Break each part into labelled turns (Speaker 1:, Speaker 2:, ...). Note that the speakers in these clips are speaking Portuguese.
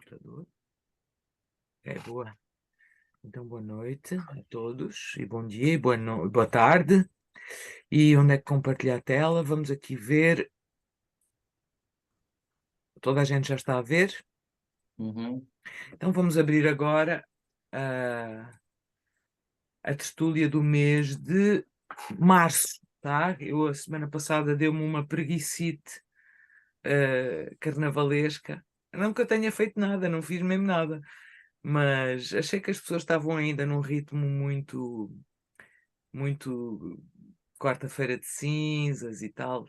Speaker 1: computador. É boa. Então, boa noite a todos e bom dia e boa tarde. E onde é que compartilhar a tela? Vamos aqui ver. Toda a gente já está a ver?
Speaker 2: Uhum.
Speaker 1: Então vamos abrir agora a tertúlia do mês de março, tá? Eu a semana passada deu-me uma preguicite carnavalesca. Não que eu tenha feito nada, não fiz mesmo nada. Mas achei que as pessoas estavam ainda num ritmo muito quarta-feira de cinzas e tal,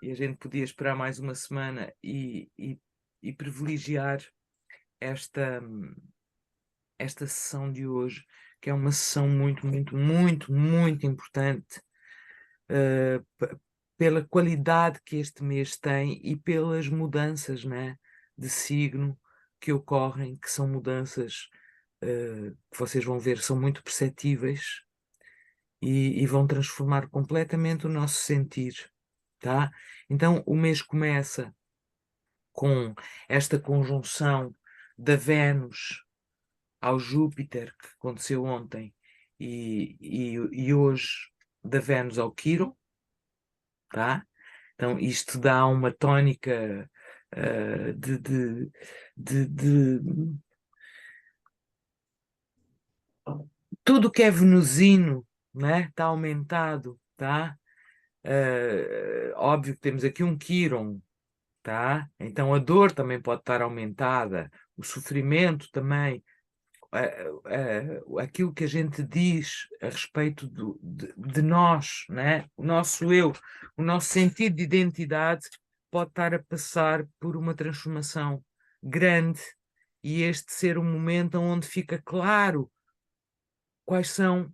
Speaker 1: e a gente podia esperar mais uma semana e privilegiar esta, esta sessão de hoje, que é uma sessão muito importante, pela qualidade que este mês tem e pelas mudanças, né, de signo que ocorrem, que são mudanças que vocês vão ver, são muito perceptíveis e vão transformar completamente o nosso sentir, tá? Então o mês começa com esta conjunção da Vênus ao Júpiter, que aconteceu ontem, e hoje da Vênus ao Quirón, tá? Então isto dá uma tónica de tudo que é venusino, né? Está aumentado, tá? Óbvio que temos aqui um Quirón, tá? Então a dor também pode estar aumentada, o sofrimento também, aquilo que a gente diz a respeito de nós, né? O nosso eu, o nosso sentido de identidade pode estar a passar por uma transformação grande, e este ser um momento onde fica claro quais são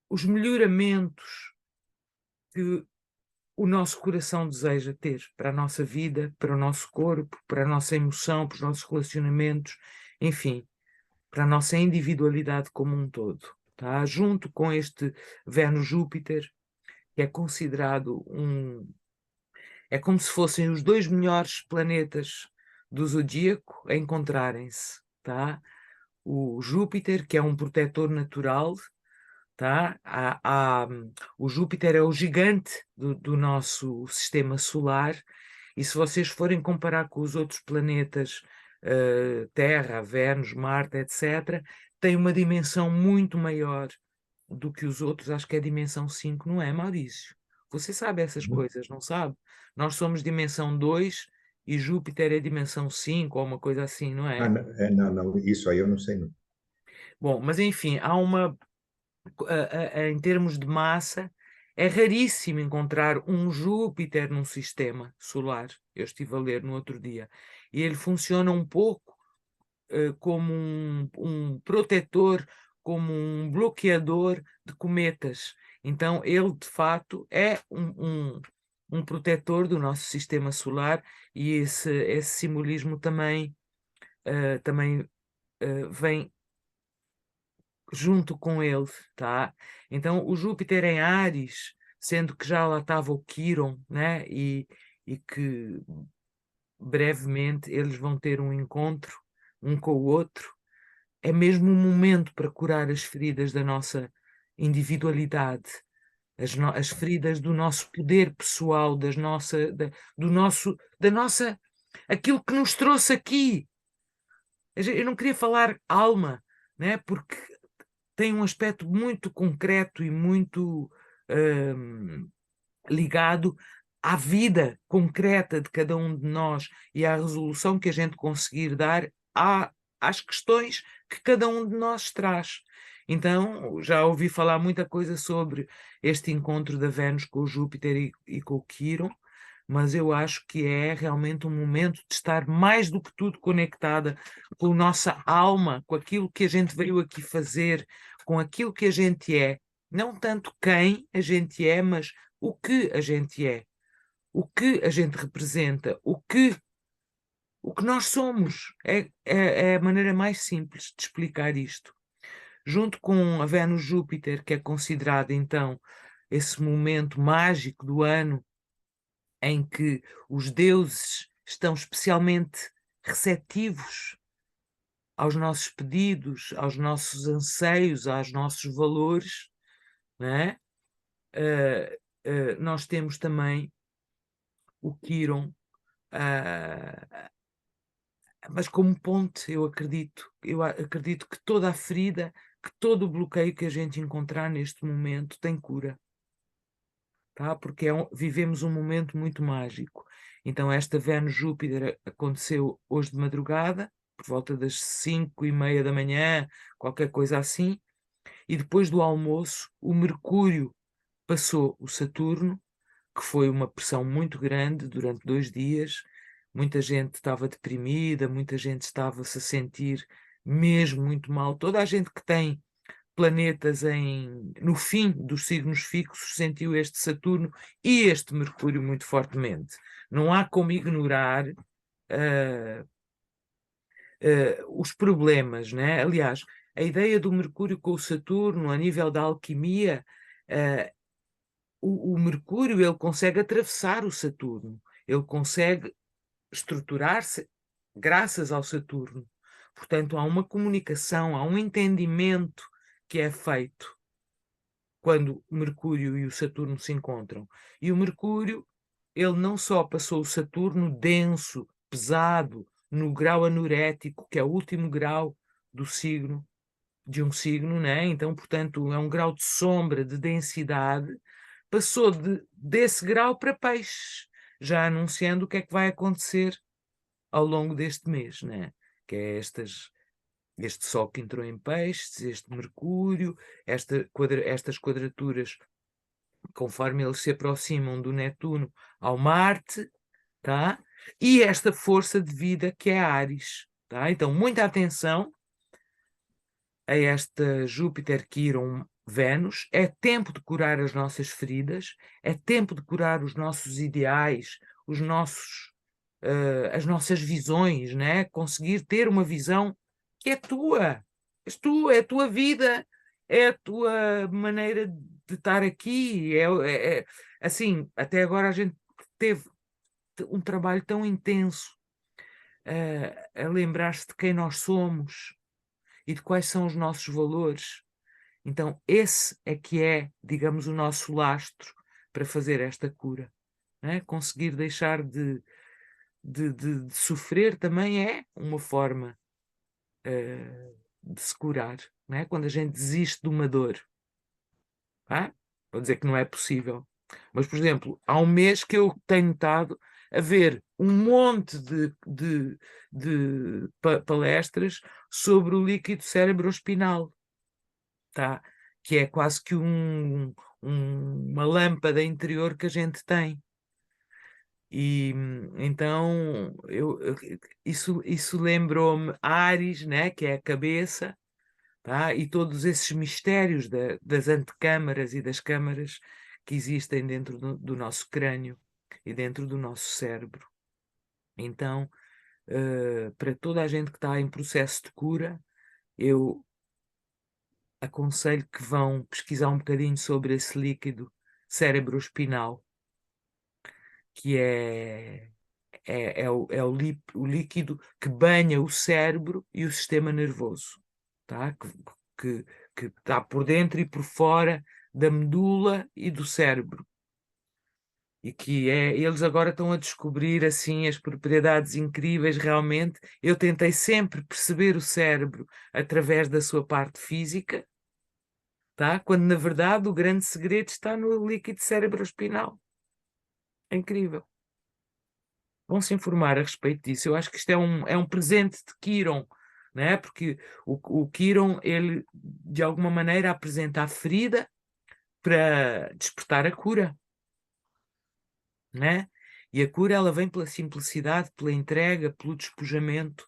Speaker 1: os melhoramentos que o nosso coração deseja ter para a nossa vida, para o nosso corpo, para a nossa emoção, para os nossos relacionamentos, enfim, para a nossa individualidade como um todo. Tá? Junto com este Vênus-Júpiter, que é considerado é como se fossem os dois melhores planetas do zodíaco a encontrarem-se. Tá? O Júpiter, que é um protetor natural, tá? O Júpiter é o gigante do nosso sistema solar, e se vocês forem comparar com os outros planetas, Terra, Vênus, Marte, etc., tem uma dimensão muito maior do que os outros. Acho que é dimensão 5, não é, Maurício? Você sabe essas coisas, não sabe? Nós somos dimensão 2 e Júpiter é dimensão 5 ou uma coisa assim, não
Speaker 2: Ah,
Speaker 1: é?
Speaker 2: não, não, isso aí eu não sei, não.
Speaker 1: Bom, mas enfim, há uma em termos de massa, é raríssimo encontrar um Júpiter num sistema solar. Eu estive a ler no outro dia. E ele funciona um pouco como um protetor, como um bloqueador de cometas. Então, ele, de facto, é um protetor do nosso sistema solar, e esse simbolismo também vem junto com ele, tá? Então o Júpiter em Áries, sendo que já lá estava o Quirón, né? E que brevemente eles vão ter um encontro um com o outro, é mesmo um momento para curar as feridas da nossa individualidade, as feridas do nosso poder pessoal, da nossa, aquilo que nos trouxe aqui. Eu não queria falar alma, né? Porque tem um aspecto muito concreto e muito ligado à vida concreta de cada um de nós e à resolução que a gente conseguir dar às questões que cada um de nós traz. Então, já ouvi falar muita coisa sobre este encontro da Vênus com o Júpiter e com o Quirón, mas eu acho que é realmente um momento de estar mais do que tudo conectada com a nossa alma, com aquilo que a gente veio aqui fazer, com aquilo que a gente é. Não tanto quem a gente é, mas o que a gente é, o que a gente representa, o que nós somos. É a maneira mais simples de explicar isto. Junto com a Vênus-Júpiter, que é considerada então esse momento mágico do ano em que os deuses estão especialmente receptivos aos nossos pedidos, aos nossos anseios, aos nossos valores, não é? Nós temos também o Quirón, mas como ponte, eu acredito que toda a ferida, que todo o bloqueio que a gente encontrar neste momento tem cura, tá? Porque vivemos um momento muito mágico. Então esta Vênus-Júpiter aconteceu hoje de madrugada, por volta das 5:30 da manhã, qualquer coisa assim, e depois do almoço o Mercúrio passou o Saturno, que foi uma pressão muito grande durante 2 dias. Muita gente estava deprimida, muita gente estava-se a sentir mesmo muito mal. Toda a gente que tem planetas no fim dos signos fixos sentiu este Saturno e este Mercúrio muito fortemente. Não há como ignorar os problemas, né? Aliás, a ideia do Mercúrio com o Saturno a nível da alquimia, o Mercúrio ele consegue atravessar o Saturno, ele consegue estruturar-se graças ao Saturno. Portanto, há uma comunicação, há um entendimento que é feito quando o Mercúrio e o Saturno se encontram. E o Mercúrio, ele não só passou o Saturno denso, pesado, no grau anurético, que é o último grau do signo, de um signo, né? Então, portanto, é um grau de sombra, de densidade, passou desse grau para peixes, já anunciando o que é que vai acontecer ao longo deste mês, né? Que é este Sol que entrou em peixes, este Mercúrio, estas quadraturas, conforme eles se aproximam do Netuno ao Marte, tá? E esta força de vida que é Áries, tá? Então, muita atenção a esta Júpiter, Quirón, Vênus. É tempo de curar as nossas feridas, é tempo de curar os nossos ideais, as nossas visões, né? Conseguir ter uma visão que é tua, és tu, é a tua vida, é a tua maneira de estar aqui. Assim, até agora a gente teve um trabalho tão intenso a lembrar-se de quem nós somos e de quais são os nossos valores. Então, esse é que é, digamos, o nosso lastro para fazer esta cura. Né? Conseguir deixar de sofrer também é uma forma de se curar. Né? Quando a gente desiste de uma dor. Vou dizer que não é possível. Mas, por exemplo, há um mês que eu tenho estado a ver um monte de palestras sobre o líquido cerebroespinal, tá? Que é quase que uma lâmpada interior que a gente tem. E então isso lembrou-me Áries, né? Que é a cabeça, tá? E todos esses mistérios das antecâmaras e das câmaras que existem dentro do nosso crânio e dentro do nosso cérebro. Então, para toda a gente que está em processo de cura, eu aconselho que vão pesquisar um bocadinho sobre esse líquido cerebroespinal, que o líquido que banha o cérebro e o sistema nervoso, tá? Que está por dentro e por fora da medula e do cérebro. E que eles agora estão a descobrir assim as propriedades incríveis realmente. Eu tentei sempre perceber o cérebro através da sua parte física, tá? Quando na verdade o grande segredo está no líquido cerebroespinal. É incrível. Vão se informar a respeito disso. Eu acho que isto é um presente de Quirón, né? Porque o Quirón, ele de alguma maneira apresenta a ferida para despertar a cura, né? E a cura ela vem pela simplicidade, pela entrega, pelo despojamento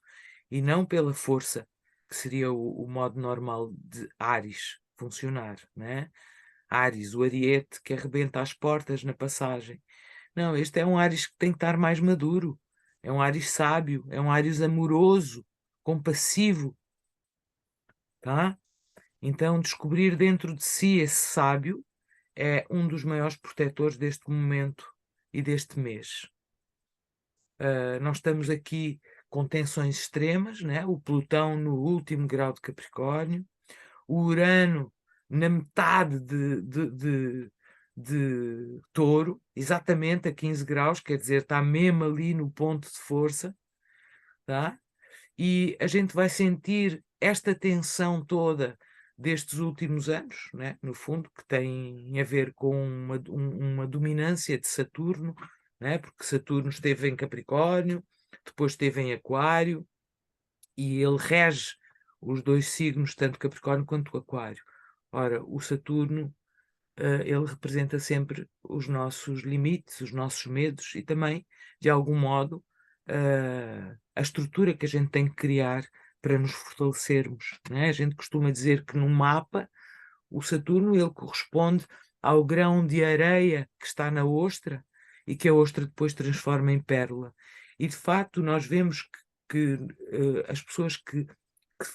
Speaker 1: e não pela força, que seria o modo normal de Áries funcionar, né? Áries, o ariete que arrebenta as portas na passagem. Não, este é um Áries que tem que estar mais maduro. É um Áries sábio, é um Áries amoroso, compassivo, tá? Então, descobrir dentro de si esse sábio é um dos maiores protetores deste momento e deste mês. Nós estamos aqui com tensões extremas, né? O Plutão no último grau de Capricórnio, o Urano na metade de Touro, exatamente a 15 graus, quer dizer, está mesmo ali no ponto de força, tá? E a gente vai sentir esta tensão toda destes últimos anos, né? No fundo, que tem a ver com uma dominância de Saturno, né? Porque Saturno esteve em Capricórnio, depois esteve em Aquário, e ele rege os dois signos, tanto Capricórnio quanto Aquário. Ora, o Saturno, ele representa sempre os nossos limites, os nossos medos e também, de algum modo, a estrutura que a gente tem que criar para nos fortalecermos, né? A gente costuma dizer que no mapa o Saturno ele corresponde ao grão de areia que está na ostra e que a ostra depois transforma em pérola. E de facto nós vemos que as pessoas que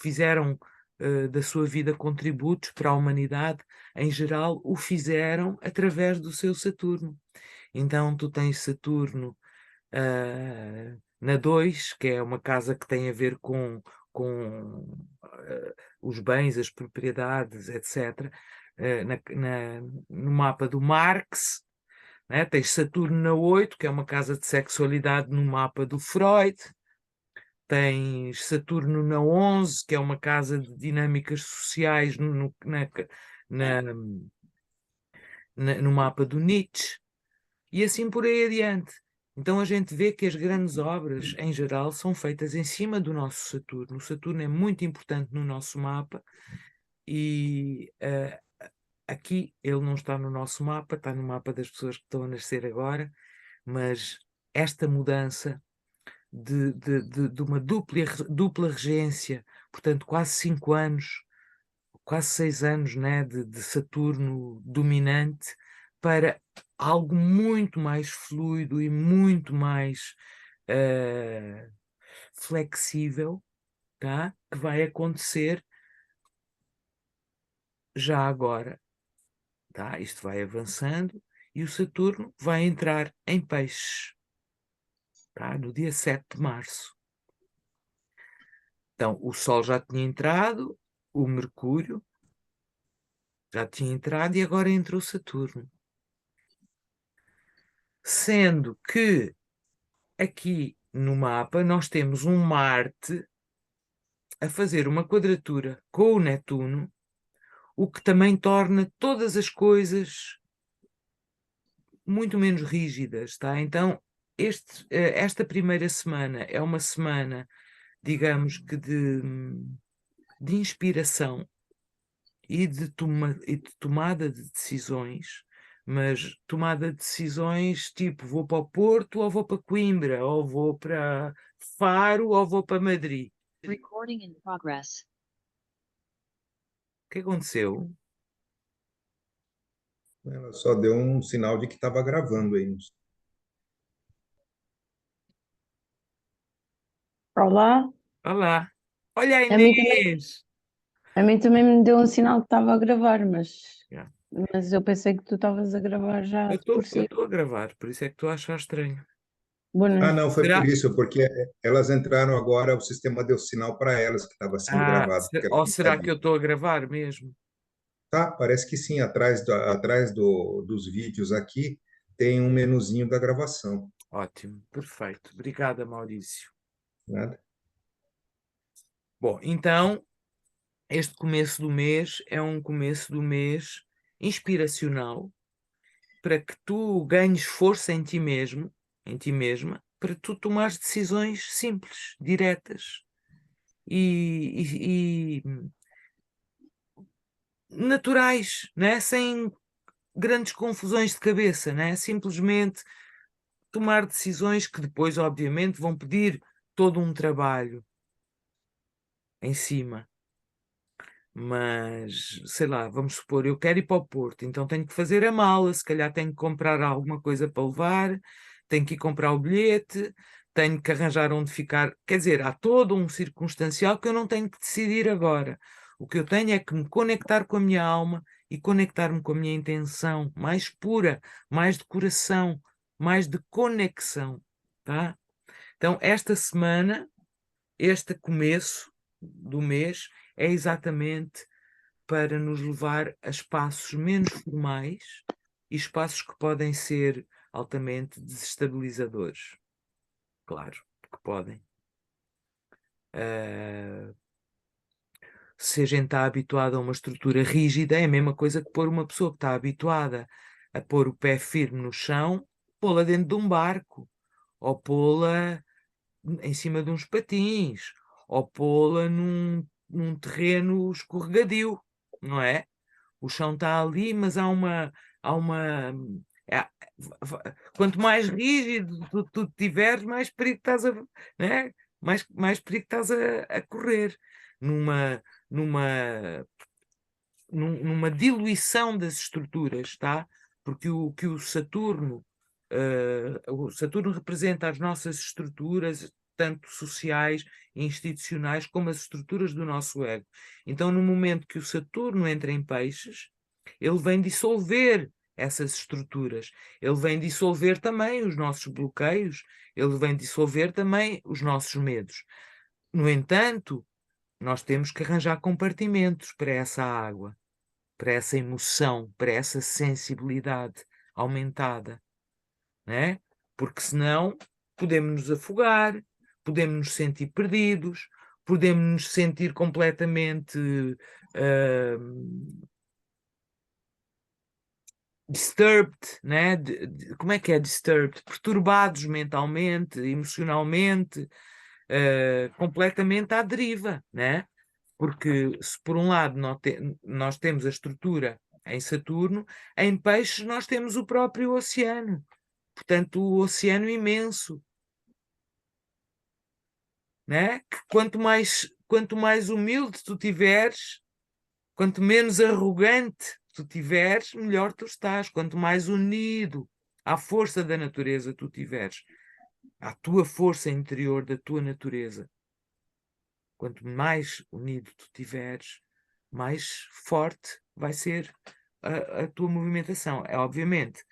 Speaker 1: fizeram da sua vida contributos para a humanidade, em geral, o fizeram através do seu Saturno. Então tu tens Saturno na 2, que é uma casa que tem a ver com os bens, as propriedades, etc. No mapa do Marx, né? Tens Saturno na 8, que é uma casa de sexualidade no mapa do Freud. Tens Saturno na 11, que é uma casa de dinâmicas sociais no mapa do Nietzsche, e assim por aí adiante. Então a gente vê que as grandes obras, em geral, são feitas em cima do nosso Saturno. O Saturno é muito importante no nosso mapa e aqui ele não está no nosso mapa, está no mapa das pessoas que estão a nascer agora, mas esta mudança de uma dupla regência, portanto quase 5 anos, quase 6 anos, né, de Saturno dominante, para algo muito mais fluido e muito mais flexível, tá? Que vai acontecer já agora, tá? Isto vai avançando e o Saturno vai entrar em Peixes, tá? No dia 7 de março. Então, o Sol já tinha entrado, o Mercúrio já tinha entrado e agora entrou Saturno. Sendo que aqui no mapa nós temos um Marte a fazer uma quadratura com o Netuno, o que também torna todas as coisas muito menos rígidas, tá? Então, esta primeira semana é uma semana, digamos que de inspiração e de tomada de decisões, mas tomada de decisões tipo vou para o Porto ou vou para Coimbra, ou vou para Faro ou vou para Madrid.
Speaker 3: Recording in progress.
Speaker 1: O que aconteceu?
Speaker 2: Ela só deu um sinal de que estava gravando aí.
Speaker 4: Olá,
Speaker 1: Olá. Olha a
Speaker 4: a mim também,
Speaker 1: Inês!
Speaker 4: a mim também me deu um sinal que estava a gravar,
Speaker 1: Yeah.
Speaker 4: mas eu pensei que tu estavas a gravar já
Speaker 1: Eu
Speaker 4: por si.
Speaker 1: estou a gravar, por isso é que estou a achar estranho.
Speaker 4: Boa
Speaker 2: Ah,
Speaker 4: noite.
Speaker 2: não, foi
Speaker 1: Será?
Speaker 2: por isso, porque elas entraram agora, o sistema deu sinal para elas que estava sendo gravado, porque elas
Speaker 1: Ou
Speaker 2: não
Speaker 1: será que
Speaker 2: sabiam.
Speaker 1: eu estou a gravar mesmo?
Speaker 2: Tá, parece que sim, dos vídeos aqui tem um menuzinho da gravação,
Speaker 1: Ótimo, perfeito. Obrigada, Maurício.
Speaker 2: né?
Speaker 1: Bom, então, este começo do mês é um começo do mês inspiracional para que tu ganhes força em ti mesmo, em ti mesma, para tu tomares decisões simples, diretas e naturais, né? Sem grandes confusões de cabeça, né? Simplesmente tomar decisões que depois, obviamente, vão pedir todo um trabalho em cima. Mas, sei lá, vamos supor, eu quero ir para o Porto, então tenho que fazer a mala, se calhar tenho que comprar alguma coisa para levar, tenho que ir comprar o bilhete, tenho que arranjar onde ficar. Quer dizer, há todo um circunstancial que eu não tenho que decidir agora. O que eu tenho é que me conectar com a minha alma e conectar-me com a minha intenção mais pura, mais de coração, mais de conexão, tá? Então, esta semana este começo do mês é exatamente para nos levar a espaços menos formais e espaços que podem ser altamente desestabilizadores. Claro que podem. Se a gente está habituado a uma estrutura rígida, é a mesma coisa que pôr uma pessoa que está habituada a pôr o pé firme no chão, pô-la dentro de um barco, ou pô-la em cima de uns patins, ou pô-la num terreno escorregadio, não é? O chão está ali, mas há uma é- quanto mais rígido tu tiveres, mais perigo estás a, né? Mais perigo estás a correr numa, numa, numa diluição das estruturas, tá? Porque o Saturno representa as nossas estruturas, tanto sociais e institucionais, como as estruturas do nosso ego. Então, no momento que o Saturno entra em Peixes, ele vem dissolver essas estruturas, ele vem dissolver também os nossos bloqueios, ele vem dissolver também os nossos medos. No entanto, nós temos que arranjar compartimentos para essa água, para essa emoção, para essa sensibilidade aumentada, né? Porque senão podemos nos afogar, podemos nos sentir perdidos, podemos nos sentir completamente disturbed, né? Como é que é disturbed? Perturbados mentalmente, emocionalmente, completamente à deriva, né? Porque se por um lado nós temos a estrutura em Saturno, em Peixes nós temos o próprio oceano. Portanto, o oceano imenso, né? Que quanto mais humilde tu tiveres, quanto menos arrogante tu tiveres, melhor tu estás. Quanto mais unido à força da natureza tu tiveres, à tua força interior da tua natureza, quanto mais unido tu tiveres, mais forte vai ser a tua movimentação. É obviamente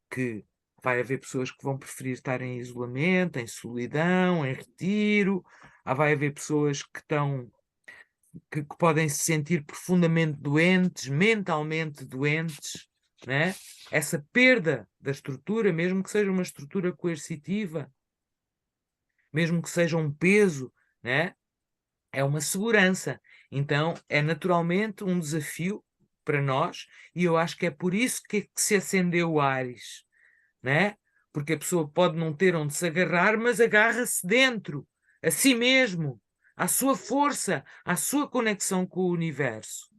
Speaker 1: que vai haver pessoas que vão preferir estar em isolamento, em solidão, em retiro. Vai haver pessoas que podem se sentir profundamente doentes, mentalmente doentes, né? Essa perda da estrutura, mesmo que seja uma estrutura coercitiva, mesmo que seja um peso, né? É uma segurança. Então, é naturalmente um desafio para nós, e eu acho que é por isso que se acendeu o Áries, né? Porque a pessoa pode não ter onde se agarrar, mas agarra-se dentro, a si mesmo, à sua força, à sua conexão com o universo,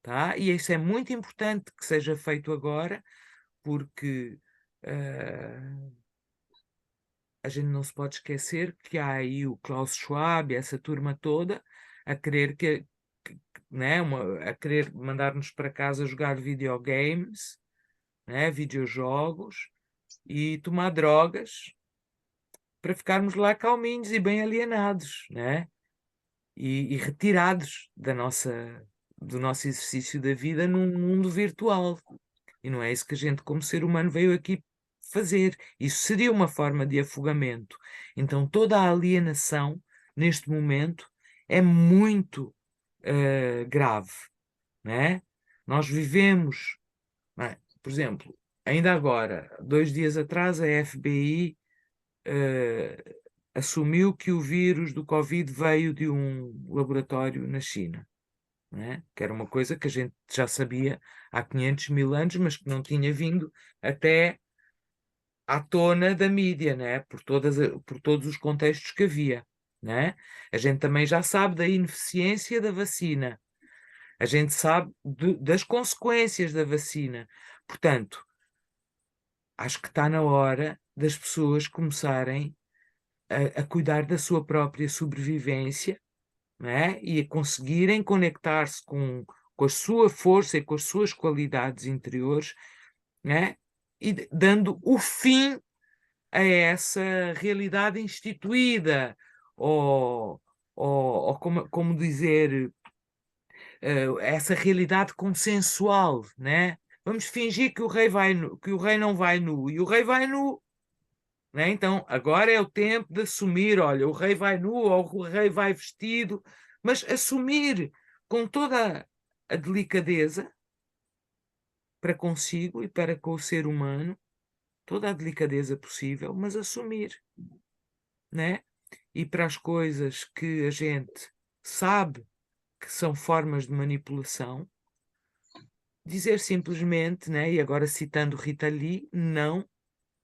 Speaker 1: tá? E isso é muito importante que seja feito agora, porque a gente não se pode esquecer que há aí o Klaus Schwab, essa turma toda, a querer né, a querer mandar-nos para casa jogar videogames, né, videojogos e tomar drogas para ficarmos lá calminhos e bem alienados, né? E retirados do nosso exercício da vida num mundo virtual. E não é isso que a gente, como ser humano, veio aqui fazer. Isso seria uma forma de afogamento. Então, toda a alienação, neste momento, é muito grave, né? Nós vivemos, não é? Por exemplo, ainda agora, 2 dias atrás, a FBI assumiu que o vírus do Covid veio de um laboratório na China, né? Que era uma coisa que a gente já sabia há 500 mil anos, mas que não tinha vindo até à tona da mídia, né? Por todos os contextos que havia, né? A gente também já sabe da ineficiência da vacina, a gente sabe das consequências da vacina. Portanto, acho que está na hora das pessoas começarem a cuidar da sua própria sobrevivência, né? E a conseguirem conectar-se com a sua força e com as suas qualidades interiores, né? E dando o fim a essa realidade instituída, ou como dizer, essa realidade consensual, né? Vamos fingir que o rei não vai nu, e o rei vai nu, né? Então, agora é o tempo de assumir, olha, o rei vai nu ou o rei vai vestido, mas assumir com toda a delicadeza para consigo e para com o ser humano, toda a delicadeza possível, mas assumir, né? E para as coisas que a gente sabe que são formas de manipulação, dizer simplesmente, né? E agora citando Rita Lee, não,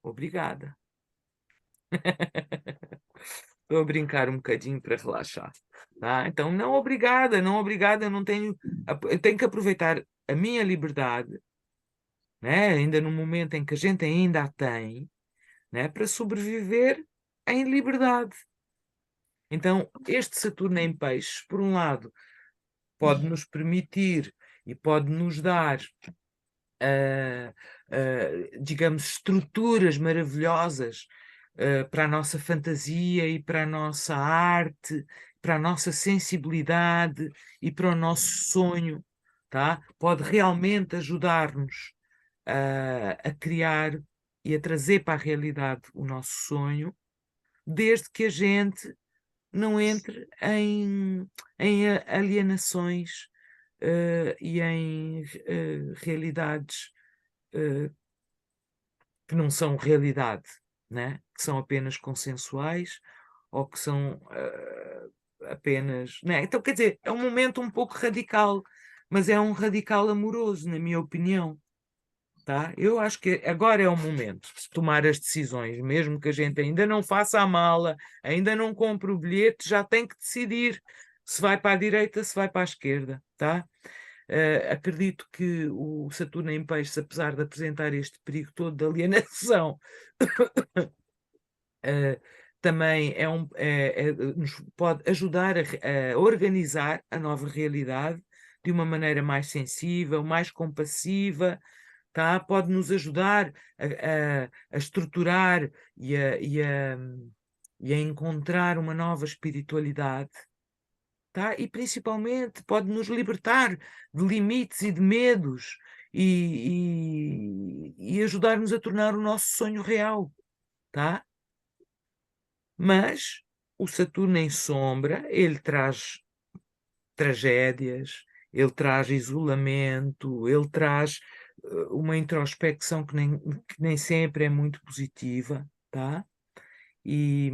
Speaker 1: obrigada. Estou a brincar um bocadinho para relaxar, tá? Então, não obrigada, não obrigada, eu não tenho, eu tenho que aproveitar a minha liberdade, né? Ainda no momento em que a gente ainda a tem, né? Para sobreviver em liberdade. Então, este Saturno em Peixes, por um lado, pode nos permitir e pode nos dar, digamos, estruturas maravilhosas para a nossa fantasia e para a nossa arte, para a nossa sensibilidade e para o nosso sonho, tá? Pode realmente ajudar-nos a criar e a trazer para a realidade o nosso sonho, desde que a gente não entre em alienações e em realidades que não são realidade, né? Que são apenas consensuais ou que são apenas. Né? Então, quer dizer, é um momento um pouco radical, mas é um radical amoroso, na minha opinião. Tá? Eu acho que agora é o momento de tomar as decisões, mesmo que a gente ainda não faça a mala, ainda não compre o bilhete, já tem que decidir se vai para a direita, se vai para a esquerda, tá? Acredito que o Saturno em Peixes, apesar de apresentar este perigo todo de alienação, também nos pode ajudar a organizar a nova realidade de uma maneira mais sensível, mais compassiva, tá? Pode nos ajudar a estruturar e a encontrar uma nova espiritualidade, tá? E principalmente pode nos libertar de limites e de medos e ajudar-nos a tornar o nosso sonho real, tá? Mas o Saturno em sombra, ele traz tragédias, ele traz isolamento, ele traz uma introspecção que nem sempre é muito positiva, tá? E,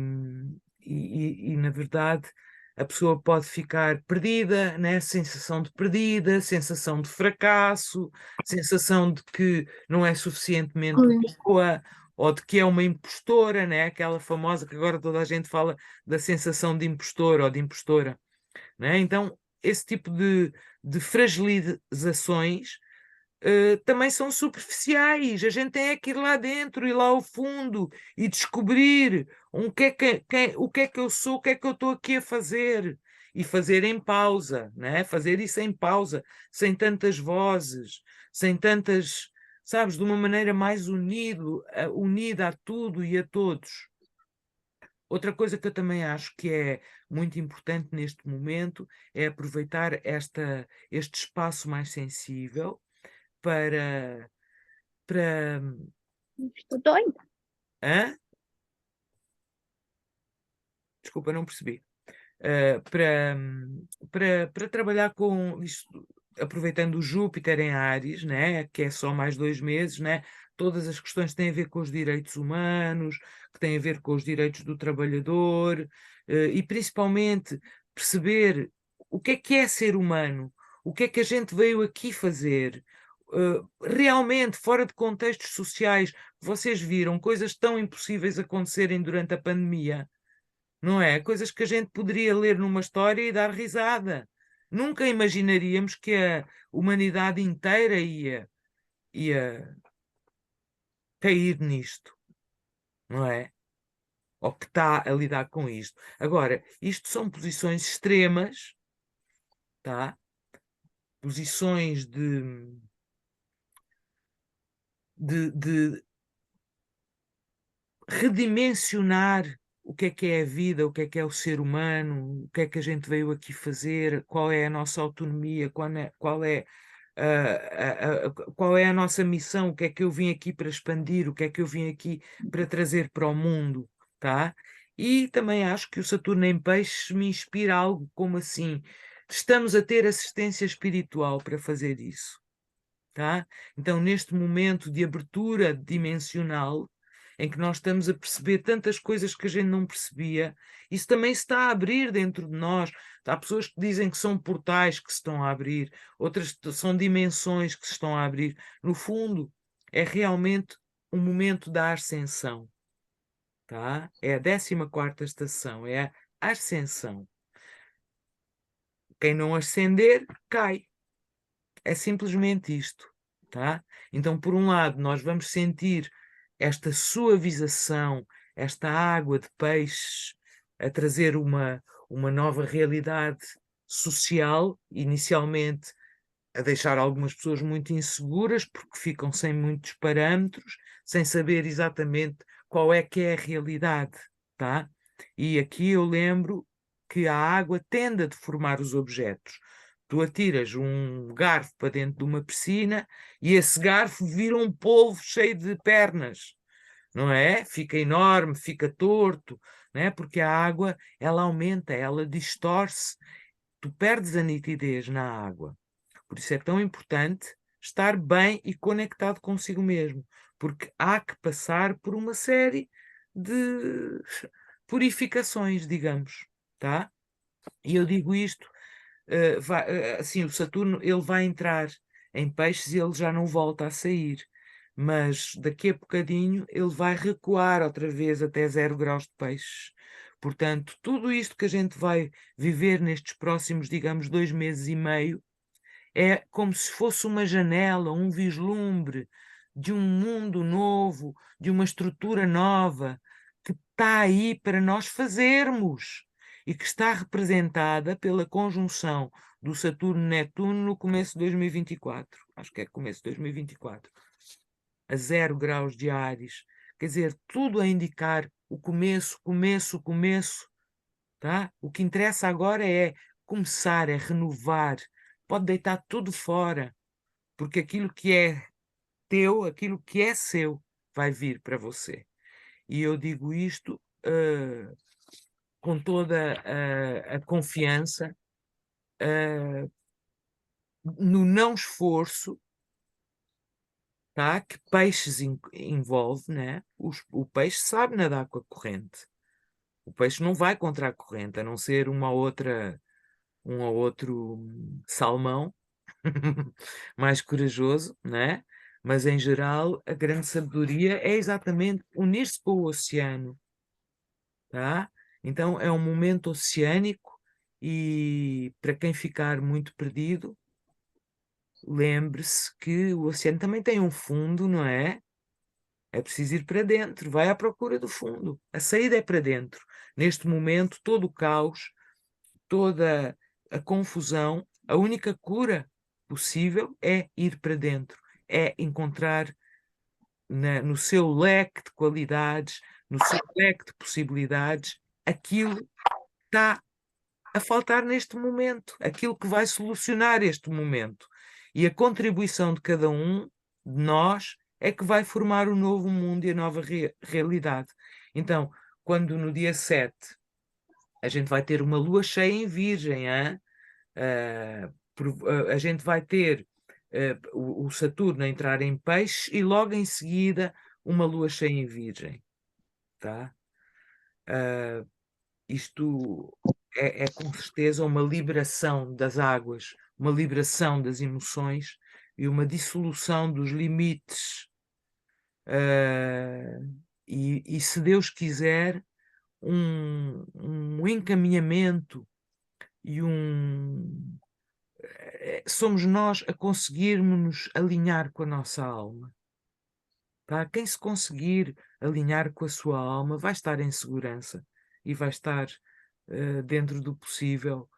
Speaker 1: na verdade, a pessoa pode ficar perdida, né? Sensação de perdida, sensação de fracasso, sensação de que não é suficientemente boa, ou de que é uma impostora, né? Aquela famosa que agora toda a gente fala da sensação de impostor ou de impostora, né? Então, esse tipo de fragilizações também são superficiais. A gente tem que ir lá dentro, ir lá ao fundo e descobrir o que é que eu sou, o que é que eu estou aqui a fazer. E fazer em pausa, né? Fazer isso em pausa, sem tantas vozes, sem tantas, sabes, de uma maneira mais unida a tudo e a todos. Outra coisa que eu também acho que é muito importante neste momento é aproveitar este espaço mais sensível para.
Speaker 5: Estou doida.
Speaker 1: Hã? Desculpa, não percebi. Para trabalhar com isto, aproveitando o Júpiter em Áries, né, que é só mais 2 meses, né, todas as questões que têm a ver com os direitos humanos, que têm a ver com os direitos do trabalhador, e principalmente perceber o que é ser humano, o que é que a gente veio aqui fazer. Realmente, fora de contextos sociais, vocês viram coisas tão impossíveis acontecerem durante a pandemia, não é? Coisas que a gente poderia ler numa história e dar risada. Nunca imaginaríamos que a humanidade inteira ia cair nisto, não é? Ou que está a lidar com isto. Agora, isto são posições extremas, tá? Posições de redimensionar o que é a vida, o que é o ser humano, o que é que a gente veio aqui fazer, qual é a nossa autonomia, qual é qual é a nossa missão, o que é que eu vim aqui para expandir, o que é que eu vim aqui para trazer para o mundo, tá? E também acho que o Saturno em Peixes me inspira algo como assim, estamos a ter assistência espiritual para fazer isso, tá? Então, neste momento de abertura dimensional, em que nós estamos a perceber tantas coisas que a gente não percebia, isso também se está a abrir dentro de nós. Há pessoas que dizem que são portais que se estão a abrir, outras são dimensões que se estão a abrir. No fundo, é realmente um momento da ascensão, tá? É a 14ª estação, é a ascensão. Quem não ascender, cai. É simplesmente isto, tá? Então, por um lado, nós vamos sentir esta suavização, esta água de peixes a trazer uma nova realidade social, inicialmente a deixar algumas pessoas muito inseguras, porque ficam sem muitos parâmetros, sem saber exatamente qual é que é a realidade, tá? E aqui eu lembro que a água tende a deformar os objetos. Tu atiras um garfo para dentro de uma piscina e esse garfo vira um polvo cheio de pernas, não é? Fica enorme, fica torto, não é? Porque a água, ela aumenta, ela distorce, tu perdes a nitidez na água. Por isso é tão importante estar bem e conectado consigo mesmo, porque há que passar por uma série de purificações, digamos, tá? E eu digo isto, assim, o Saturno ele vai entrar em Peixes e ele já não volta a sair, mas daqui a bocadinho ele vai recuar outra vez até 0 graus de Peixes. Portanto, tudo isto que a gente vai viver nestes próximos, digamos, 2 meses e meio, é como se fosse uma janela, um vislumbre de um mundo novo, de uma estrutura nova, que está aí para nós fazermos e que está representada pela conjunção do Saturno-Netuno no começo de 2024. Acho que é começo de 2024. A 0 graus de Áries. Quer dizer, tudo a indicar o começo, começo, começo. Tá? O que interessa agora é começar, é renovar. Pode deitar tudo fora, porque aquilo que é teu, aquilo que é seu, vai vir para você. E eu digo isto com toda a confiança, no não esforço, tá? Que peixes envolve, né? O peixe sabe nadar com a corrente. O peixe não vai contra a corrente, a não ser um ou outro salmão mais corajoso, né? Mas em geral a grande sabedoria é exatamente unir-se com o oceano, tá? Então é um momento oceânico e para quem ficar muito perdido, lembre-se que o oceano também tem um fundo, não é? É preciso ir para dentro, vai à procura do fundo. A saída é para dentro. Neste momento, todo o caos, toda a confusão, a única cura possível é ir para dentro, é encontrar no seu leque de qualidades, no seu leque de possibilidades, aquilo que está a faltar neste momento, aquilo que vai solucionar este momento. E a contribuição de cada um de nós é que vai formar o novo mundo e a nova realidade. Então, quando no dia 7 a gente vai ter uma lua cheia em Virgem, hein? A gente vai ter o Saturno a entrar em Peixe e logo em seguida uma lua cheia em Virgem, tá? Isto é com certeza uma liberação das águas, uma liberação das emoções e uma dissolução dos limites. E se Deus quiser, um encaminhamento e somos nós a conseguirmos nos alinhar com a nossa alma. Tá? Quem se conseguir alinhar com a sua alma vai estar em segurança e vai estar dentro do possível.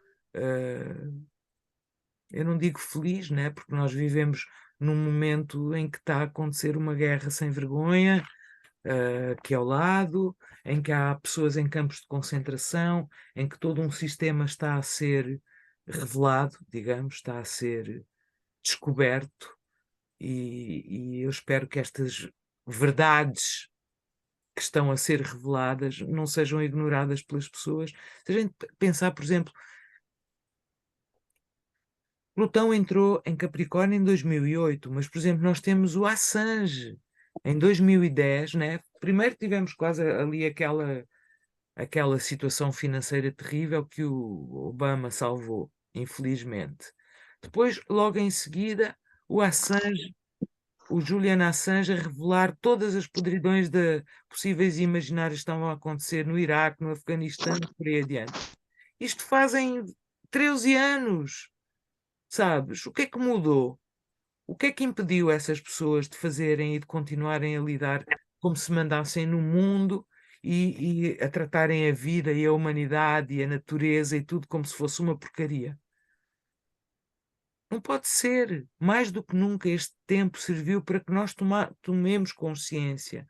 Speaker 1: Eu não digo feliz, né? Porque nós vivemos num momento em que está a acontecer uma guerra sem vergonha, aqui ao lado, em que há pessoas em campos de concentração, em que todo um sistema está a ser revelado, digamos, está a ser descoberto, e eu espero que estas verdades que estão a ser reveladas não sejam ignoradas pelas pessoas. Se a gente pensar, por exemplo, Plutão entrou em Capricórnio em 2008, mas, por exemplo, nós temos o Assange em 2010, né? Primeiro tivemos quase ali aquela situação financeira terrível que o Obama salvou, infelizmente. Depois, logo em seguida, o Assange, o Julian Assange, a revelar todas as podridões possíveis e imaginárias que estavam a acontecer no Iraque, no Afeganistão e por aí adiante. Isto fazem 13 anos, sabes? O que é que mudou? O que é que impediu essas pessoas de fazerem e de continuarem a lidar como se mandassem no mundo e a tratarem a vida e a humanidade e a natureza e tudo como se fosse uma porcaria? Não pode ser. Mais do que nunca este tempo serviu para que nós tomemos consciência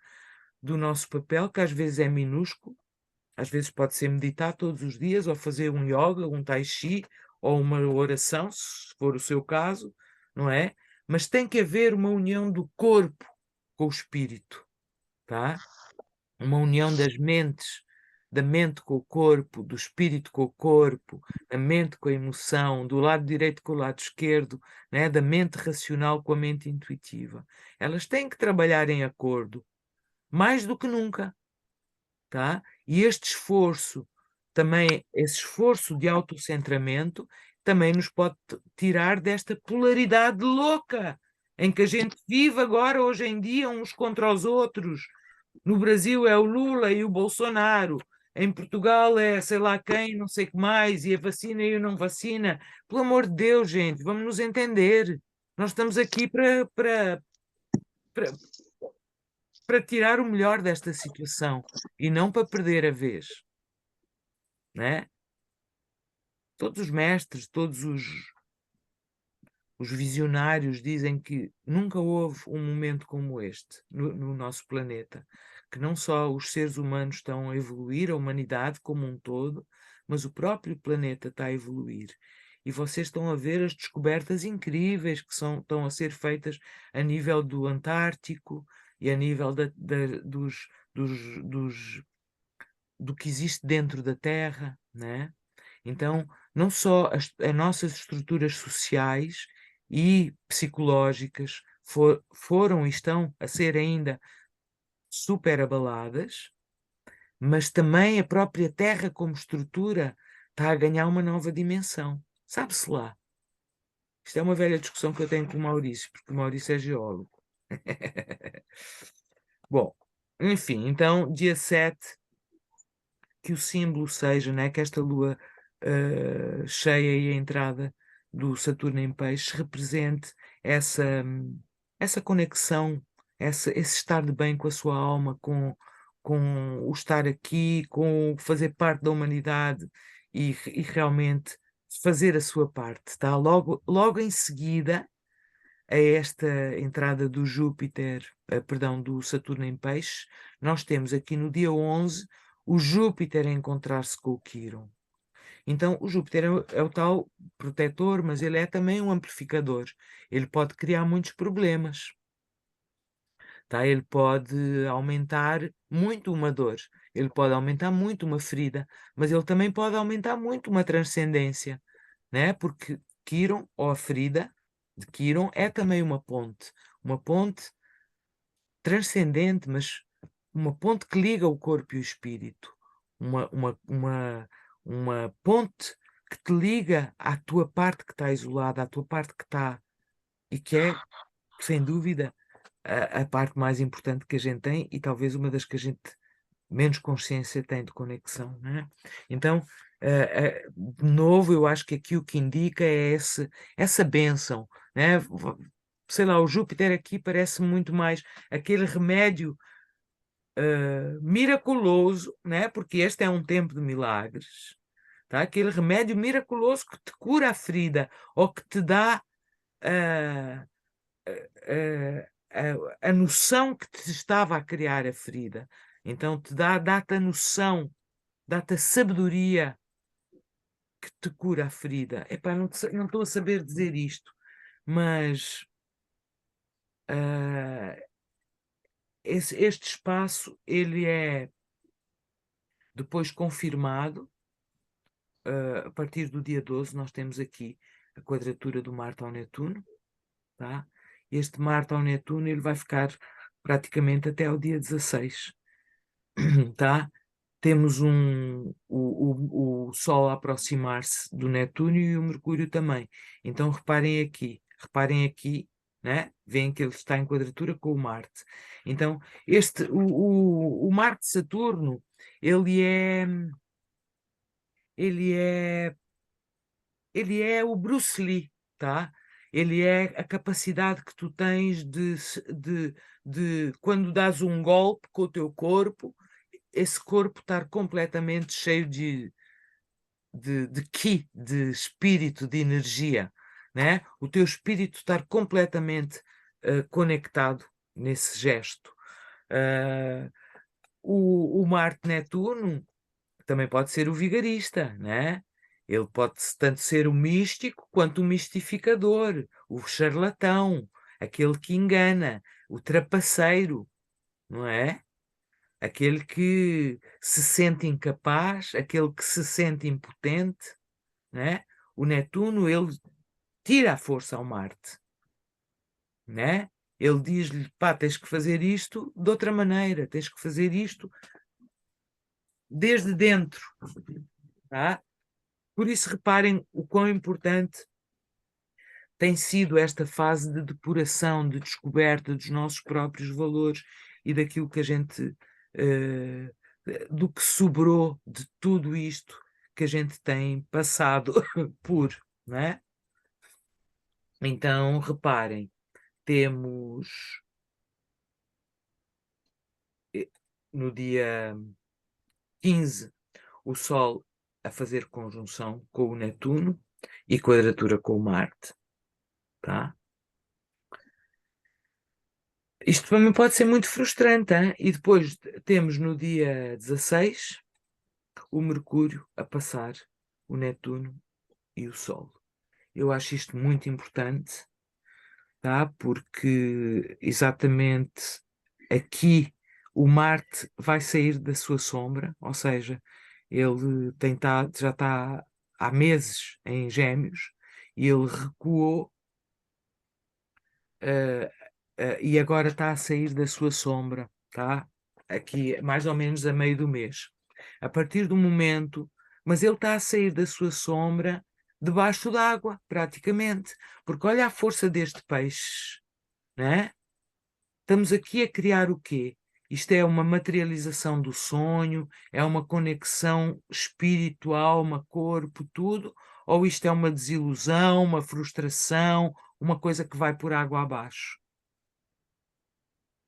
Speaker 1: do nosso papel, que às vezes é minúsculo, às vezes pode ser meditar todos os dias, ou fazer um yoga, um tai chi, ou uma oração, se for o seu caso, não é? Mas tem que haver uma união do corpo com o espírito, tá? Uma união das mentes, da mente com o corpo, do espírito com o corpo, da mente com a emoção, do lado direito com o lado esquerdo, né? Da mente racional com a mente intuitiva. Elas têm que trabalhar em acordo, mais do que nunca, tá? E este esforço, também esse esforço de autocentramento, também nos pode tirar desta polaridade louca em que a gente vive agora, hoje em dia, uns contra os outros. No Brasil é o Lula e o Bolsonaro, em Portugal é sei lá quem, não sei o que mais, e a vacina e o não vacina. Pelo amor de Deus, gente, vamos nos entender. Nós estamos aqui para tirar o melhor desta situação e não para perder a vez, né? Todos os mestres, todos os visionários dizem que nunca houve um momento como este no nosso planeta, que não só os seres humanos estão a evoluir, a humanidade como um todo, mas o próprio planeta está a evoluir. E vocês estão a ver as descobertas incríveis que estão a ser feitas a nível do Antártico e a nível do que existe dentro da Terra, né? Então, não só as nossas estruturas sociais e psicológicas foram e estão a ser ainda super abaladas, mas também a própria Terra como estrutura está a ganhar uma nova dimensão. Sabe-se lá. Isto é uma velha discussão que eu tenho com o Maurício, porque o Maurício é geólogo. Bom, enfim, então, dia 7, que o símbolo seja, né, que esta lua cheia e a entrada do Saturno em Peixes represente essa conexão, esse estar de bem com a sua alma, com o estar aqui, com o fazer parte da humanidade e realmente fazer a sua parte, tá? Logo em seguida a esta entrada do Júpiter, perdão, do Saturno em Peixes, nós temos aqui no dia 11 o Júpiter a encontrar-se com o Quirón. Então, o Júpiter é o tal protetor, mas ele é também um amplificador. Ele pode criar muitos problemas. Tá? Ele pode aumentar muito uma dor. Ele pode aumentar muito uma ferida. Mas ele também pode aumentar muito uma transcendência. Né? Porque Quirón, ou a ferida de Quirón, é também uma ponte. Uma ponte transcendente, mas uma ponte que liga o corpo e o espírito. Uma ponte que te liga à tua parte que está isolada, à tua parte que está, e que é, sem dúvida, a parte mais importante que a gente tem e talvez uma das que a gente menos consciência tem de conexão, né? Então, de novo, eu acho que aqui o que indica é essa bênção, né? Sei lá, o Júpiter aqui parece muito mais aquele remédio miraculoso, né? Porque este é um tempo de milagres, tá? Aquele remédio miraculoso que te cura a ferida ou que te dá a noção que te estava a criar a ferida. Então dá-te a noção, dá-te a sabedoria que te cura a ferida. Epá, não estou a saber dizer isto, mas este espaço ele é depois confirmado a partir do dia 12. Nós temos aqui a quadratura do Marte ao Netuno, tá? Este Marte ao Netuno ele vai ficar praticamente até ao dia 16, tá? Temos o Sol a aproximar-se do Netuno e o Mercúrio também. Então reparem aqui, né? Veem que ele está em quadratura com o Marte. Então o Marte-Saturno ele é o Bruce Lee, tá? Ele é a capacidade que tu tens de quando dás um golpe com o teu corpo, esse corpo estar completamente cheio de ki, de espírito, de energia, né? O teu espírito estar completamente conectado nesse gesto. O Marte-Netuno também pode ser o vigarista, né? Ele pode tanto ser o místico quanto o mistificador, o charlatão, aquele que engana, o trapaceiro, não é? Aquele que se sente incapaz, aquele que se sente impotente, né? O Netuno, ele tira a força ao Marte, né? Ele diz-lhe, pá, tens que fazer isto de outra maneira, tens que fazer isto desde dentro, tá? Por isso reparem o quão importante tem sido esta fase de depuração, de descoberta dos nossos próprios valores e daquilo que a gente, do que sobrou de tudo isto que a gente tem passado por, não é? Então, reparem, temos no dia 15 o Sol a fazer conjunção com o Netuno e quadratura com o Marte, tá? Isto para mim pode ser muito frustrante, hein? E depois temos no dia 16 o Mercúrio a passar o Netuno e o Sol. Eu acho isto muito importante, tá? Porque exatamente aqui o Marte vai sair da sua sombra, ou seja, ele já está há meses em Gêmeos e ele recuou e agora está a sair da sua sombra, tá? Aqui mais ou menos a meio do mês. A partir do momento, mas ele está a sair da sua sombra debaixo d'água, praticamente, porque olha a força deste peixe, né? Estamos aqui a criar o quê? Isto é uma materialização do sonho, é uma conexão espírito, alma, corpo, tudo, ou isto é uma desilusão, uma frustração, uma coisa que vai por água abaixo?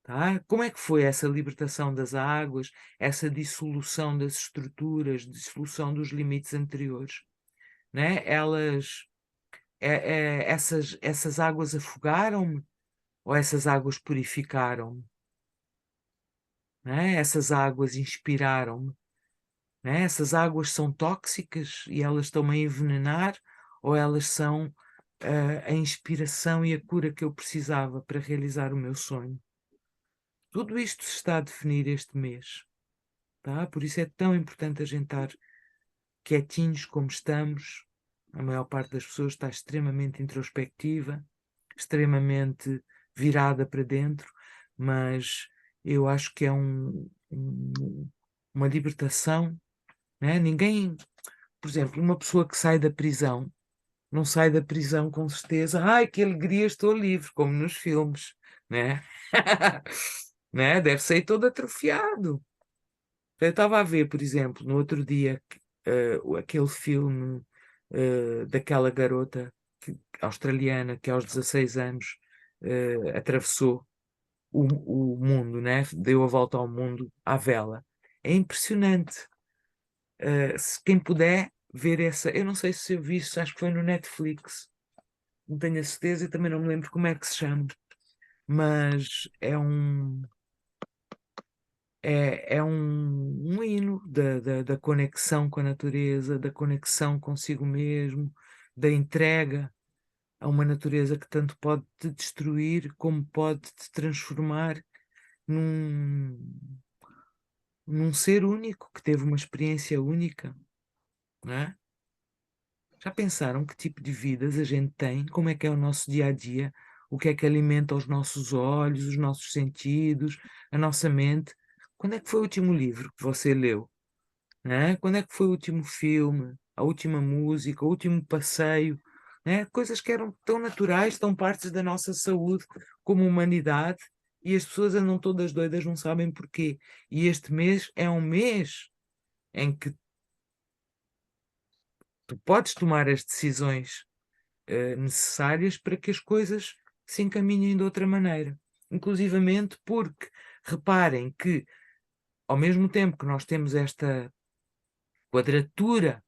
Speaker 1: Tá? Como é que foi essa libertação das águas, essa dissolução das estruturas, dissolução dos limites anteriores? Né? Essas águas afogaram-me ou essas águas purificaram-me? Né? Essas águas inspiraram-me? Né? Essas águas são tóxicas e elas estão-me a envenenar ou elas são a inspiração e a cura que eu precisava para realizar o meu sonho? Tudo isto se está a definir este mês, tá? Por isso é tão importante a gente estar quietinhos como estamos. A maior parte das pessoas está extremamente introspectiva, extremamente virada para dentro, mas eu acho que é uma libertação, né? Ninguém, por exemplo, uma pessoa que sai da prisão, não sai da prisão com certeza, ai, que alegria, estou livre, como nos filmes, né? Né? Deve sair todo atrofiado. Eu estava a ver, por exemplo, no outro dia, aquele filme daquela garota australiana que aos 16 anos atravessou o mundo, né? Deu a volta ao mundo à vela. É impressionante. Se quem puder ver essa, eu não sei se eu vi isso, acho que foi no Netflix, não tenho a certeza e também não me lembro como é que se chama, mas é um hino da conexão com a natureza, da conexão consigo mesmo, da entrega, a uma natureza que tanto pode te destruir como pode te transformar num, num ser único, que teve uma experiência única, não é? Já pensaram que tipo de vidas a gente tem? Como é que é o nosso dia a dia? O que é que alimenta os nossos olhos, os nossos sentidos, a nossa mente? Quando é que foi o último livro que você leu? Né? Quando é que foi o último filme, a última música, o último passeio? Né? Coisas que eram tão naturais, tão partes da nossa saúde como humanidade, e as pessoas andam todas doidas, não sabem porquê. E este mês é um mês em que tu podes tomar as decisões necessárias para que as coisas se encaminhem de outra maneira. Inclusivamente porque, reparem que, ao mesmo tempo que nós temos esta quadratura,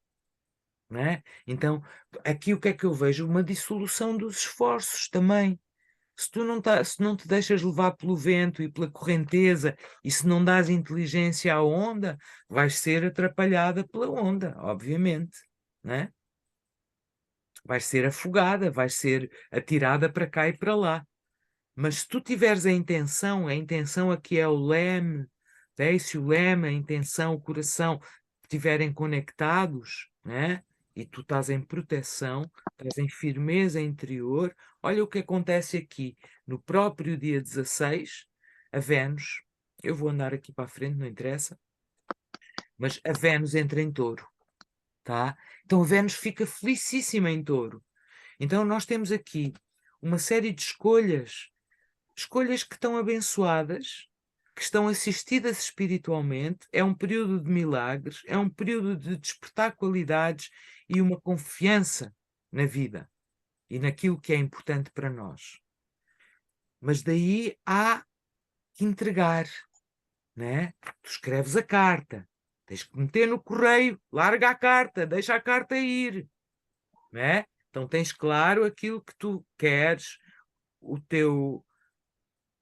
Speaker 1: não é? Então, aqui o que é que eu vejo? Uma dissolução dos esforços também. Se não te deixas levar pelo vento e pela correnteza, e se não dás inteligência à onda, vais ser atrapalhada pela onda, obviamente, não é? Vais ser afogada, vais ser atirada para cá e para lá. Mas se tu tiveres a intenção aqui é o leme, né? Se o leme, a intenção, o coração estiverem conectados, né? E tu estás em proteção, estás em firmeza interior, olha o que acontece aqui. No próprio dia 16, a Vênus, eu vou andar aqui para a frente, não interessa, mas a Vênus entra em Touro, tá? Então a Vênus fica felicíssima em Touro. Então nós temos aqui uma série de escolhas que estão abençoadas, que estão assistidas espiritualmente, é um período de milagres, é um período de despertar qualidades e uma confiança na vida e naquilo que é importante para nós. Mas daí há que entregar, né? Tu escreves a carta, tens que meter no correio, larga a carta, deixa a carta ir, né? Então tens claro aquilo que tu queres, o teu...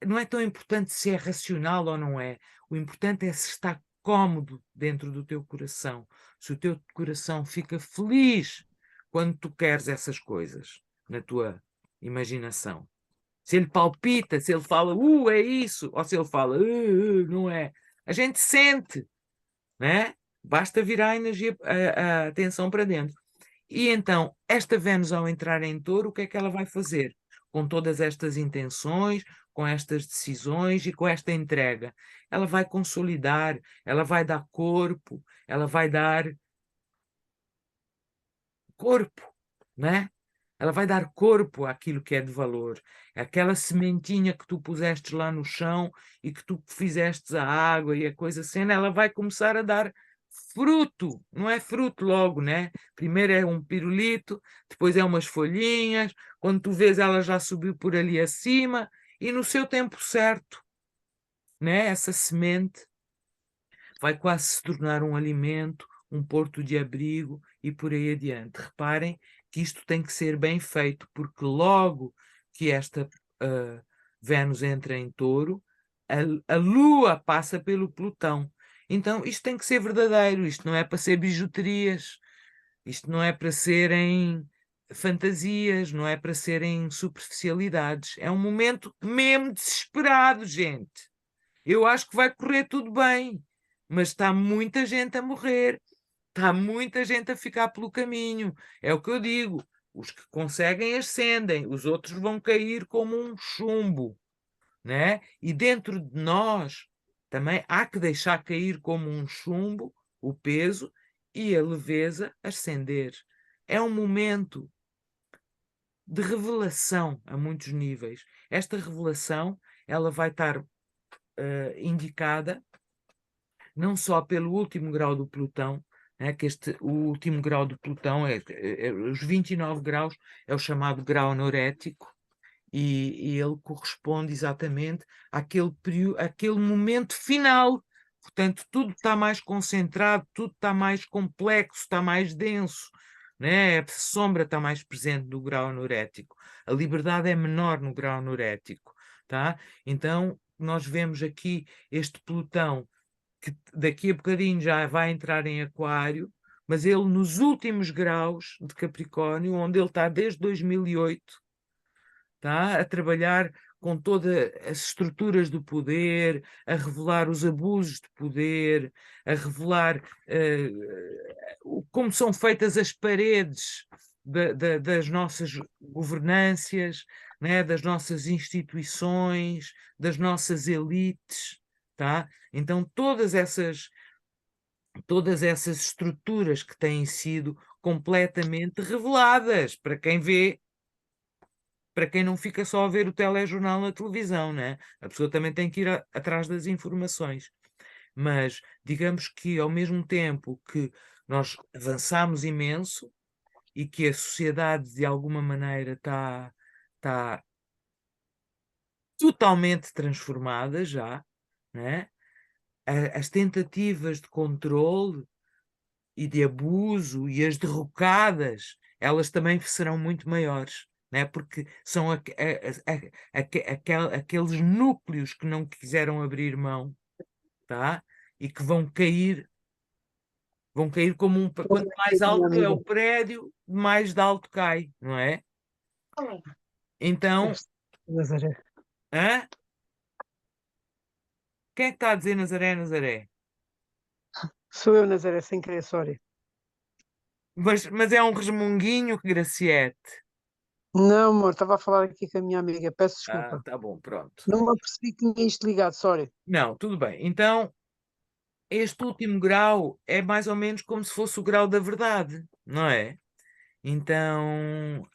Speaker 1: Não é tão importante se é racional ou não é. O importante é se está cómodo dentro do teu coração. Se o teu coração fica feliz quando tu queres essas coisas na tua imaginação. Se ele palpita, se ele fala, é isso, ou se ele fala, não é. A gente sente, né? Basta virar a energia, a atenção para dentro. E então, esta Vênus, ao entrar em Touro, o que é que ela vai fazer? Com todas estas intenções, com estas decisões e com esta entrega. Ela vai consolidar, ela vai dar corpo, ela vai dar corpo, né? Ela vai dar corpo àquilo que é de valor. Aquela sementinha que tu puseste lá no chão e que tu fizeste a água e a coisa cena, ela vai começar a dar fruto. Não é fruto logo, né? Primeiro é um pirulito, depois é umas folhinhas. Quando tu vês, ela já subiu por ali acima e no seu tempo certo, né? Essa semente vai quase se tornar um alimento, um porto de abrigo e por aí adiante. Reparem que isto tem que ser bem feito, porque logo que esta Vênus entra em Touro, a Lua passa pelo Plutão. Então isto tem que ser verdadeiro, isto não é para ser bijuterias, isto não é para serem fantasias, não é para serem superficialidades. É um momento mesmo desesperado, gente. Eu acho que vai correr tudo bem, mas está muita gente a morrer, está muita gente a ficar pelo caminho. É o que eu digo. Os que conseguem ascendem, os outros vão cair como um chumbo, né? E dentro de nós também há que deixar cair como um chumbo o peso e a leveza ascender. É um momento de revelação a muitos níveis. Esta revelação, ela vai estar indicada não só pelo último grau do Plutão, né, que o último grau do Plutão, os 29 graus, é o chamado grau anorético, e ele corresponde exatamente àquele momento final. Portanto, tudo está mais concentrado, tudo está mais complexo, está mais denso, né? A sombra está mais presente no grau anorético. A liberdade é menor no grau anorético, tá? Então, nós vemos aqui este Plutão que daqui a bocadinho já vai entrar em Aquário, mas ele nos últimos graus de Capricórnio, onde ele está desde 2008, tá? A trabalhar com todas as estruturas do poder, a revelar os abusos de poder, a revelar como são feitas as paredes das nossas governâncias, né? Das nossas instituições, das nossas elites, tá? Então todas essas estruturas que têm sido completamente reveladas para quem vê, para quem não fica só a ver o telejornal na televisão, né? A pessoa também tem que ir atrás das informações. Mas digamos que ao mesmo tempo que nós avançamos imenso e que a sociedade de alguma maneira está totalmente transformada já, né? As tentativas de controle e de abuso e as derrocadas, elas também serão muito maiores, né? Porque são aqueles núcleos que não quiseram abrir mão, tá? E que vão cair como quanto mais alto é o prédio, mais de alto cai, não é? Então,
Speaker 6: Nazaré.
Speaker 1: hã? Quem é que está a dizer Nazaré, Nazaré?
Speaker 6: Sou eu, Nazaré, sem querer, sorry.
Speaker 1: Mas é um resmunguinho, Graciete.
Speaker 6: Não, amor, estava a falar aqui com a minha amiga, peço desculpa.
Speaker 1: Tá bom, pronto.
Speaker 6: Não me apercebi que tinha isto ligado, sorry.
Speaker 1: Não, tudo bem. Então, este último grau é mais ou menos como se fosse o grau da verdade, não é? Então,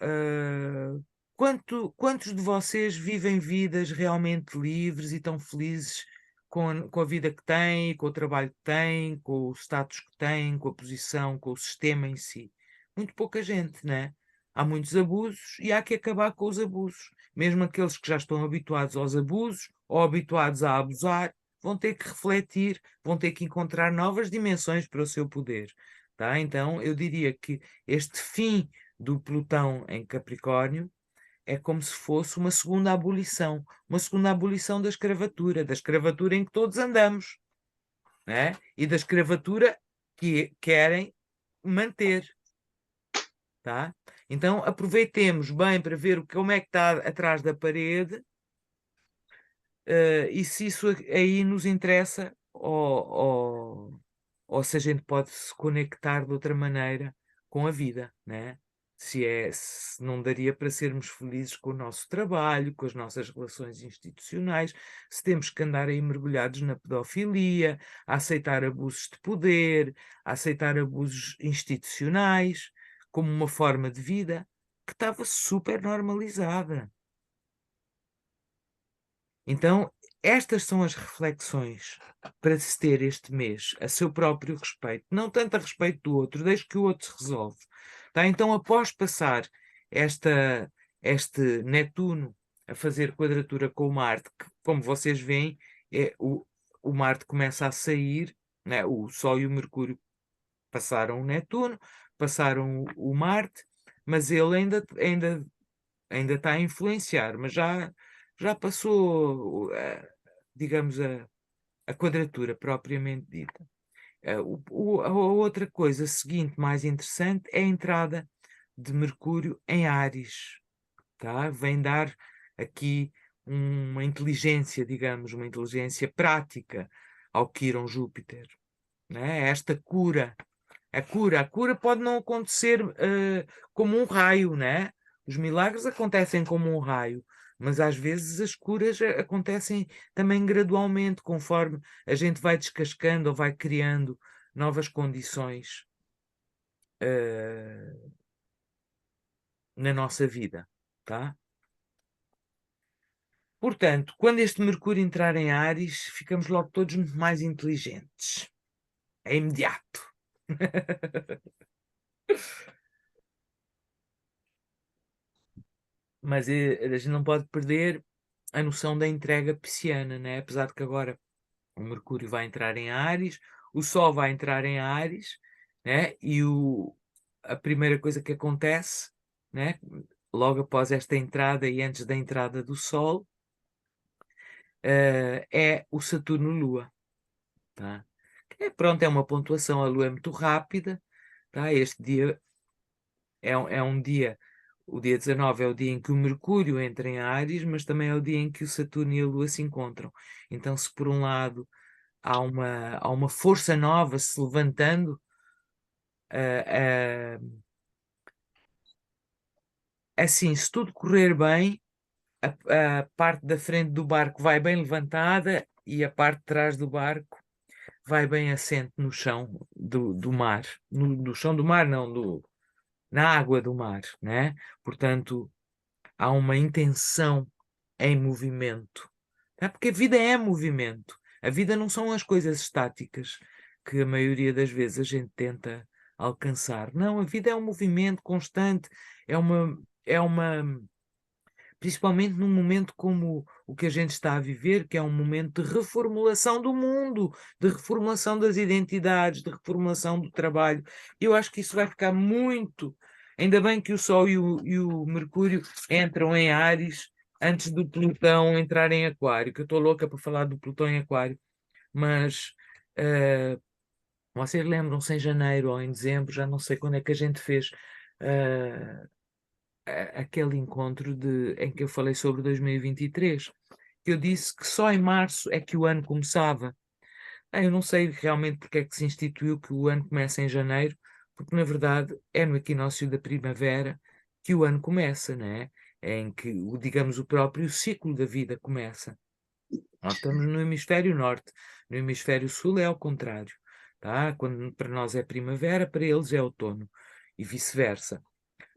Speaker 1: quantos de vocês vivem vidas realmente livres e tão felizes com a vida que têm, com o trabalho que têm, com o status que têm, com a posição, com o sistema em si? Muito pouca gente, né? Há muitos abusos e há que acabar com os abusos. Mesmo aqueles que já estão habituados aos abusos ou habituados a abusar, vão ter que refletir, vão ter que encontrar novas dimensões para o seu poder. Tá? Então, eu diria que este fim do Plutão em Capricórnio é como se fosse uma segunda abolição da escravatura em que todos andamos, né? E da escravatura que querem manter, tá? Então, aproveitemos bem para ver como é que está atrás da parede, e se isso aí nos interessa ou se a gente pode se conectar de outra maneira com a vida, né? Se não daria para sermos felizes com o nosso trabalho, com as nossas relações institucionais, se temos que andar aí mergulhados na pedofilia, a aceitar abusos de poder, a aceitar abusos institucionais como uma forma de vida que estava super normalizada. Então, estas são as reflexões para se ter este mês a seu próprio respeito, não tanto a respeito do outro, deixe que o outro se resolve. Tá? Então, após passar este Netuno a fazer quadratura com o Marte, que, como vocês veem, o Marte começa a sair, né? O Sol e o Mercúrio passaram o Netuno, passaram o Marte, mas ele ainda está a influenciar, mas já passou, digamos, a quadratura propriamente dita. A outra coisa seguinte, mais interessante, é a entrada de Mercúrio em Áries. Tá? Vem dar aqui uma inteligência, digamos, uma inteligência prática ao Quirón Júpiter. Né? Esta cura. A cura pode não acontecer como um raio, né? Os milagres acontecem como um raio, mas às vezes as curas acontecem também gradualmente, conforme a gente vai descascando ou vai criando novas condições na nossa vida, tá? Portanto, quando este Mercúrio entrar em Áries, ficamos logo todos muito mais inteligentes. É imediato. Mas a gente não pode perder a noção da entrega pisciana, né? Apesar de que agora o Mercúrio vai entrar em Áries, o Sol vai entrar em Áries, né? E a primeira coisa que acontece, né? Logo após esta entrada e antes da entrada do Sol, é o Saturno-Lua, tá? Pronto, é uma pontuação, a Lua é muito rápida, tá? Este dia é um dia O dia 19 é o dia em que o Mercúrio entra em Áries, mas também é o dia em que o Saturno e a Lua se encontram. Então, se por um lado há uma força nova se levantando, ah, assim, se tudo correr bem, a parte da frente do barco vai bem levantada e a parte de trás do barco vai bem assente no chão do mar. No chão do mar, não, na água do mar, né? Portanto, há uma intenção em movimento. Tá? Porque a vida é movimento. A vida não são as coisas estáticas que a maioria das vezes a gente tenta alcançar. Não, a vida é um movimento constante, é uma principalmente num momento como o que a gente está a viver, que é um momento de reformulação do mundo, de reformulação das identidades, de reformulação do trabalho. Eu acho que isso vai ficar muito. Ainda bem que o Sol e o Mercúrio entram em Áries antes do Plutão entrar em Aquário, que eu estou louca para falar do Plutão em Aquário, mas vocês lembram-se em janeiro ou em dezembro, já não sei quando é que a gente fez aquele encontro em que eu falei sobre 2023, que eu disse que só em março é que o ano começava. Eu não sei realmente porque é que se instituiu que o ano começa em janeiro, porque na verdade é no equinócio da primavera que o ano começa, não é? É em que, digamos, o próprio ciclo da vida começa. Nós estamos no hemisfério norte, no hemisfério sul é ao contrário, tá? Quando para nós é primavera, para eles é outono e vice-versa.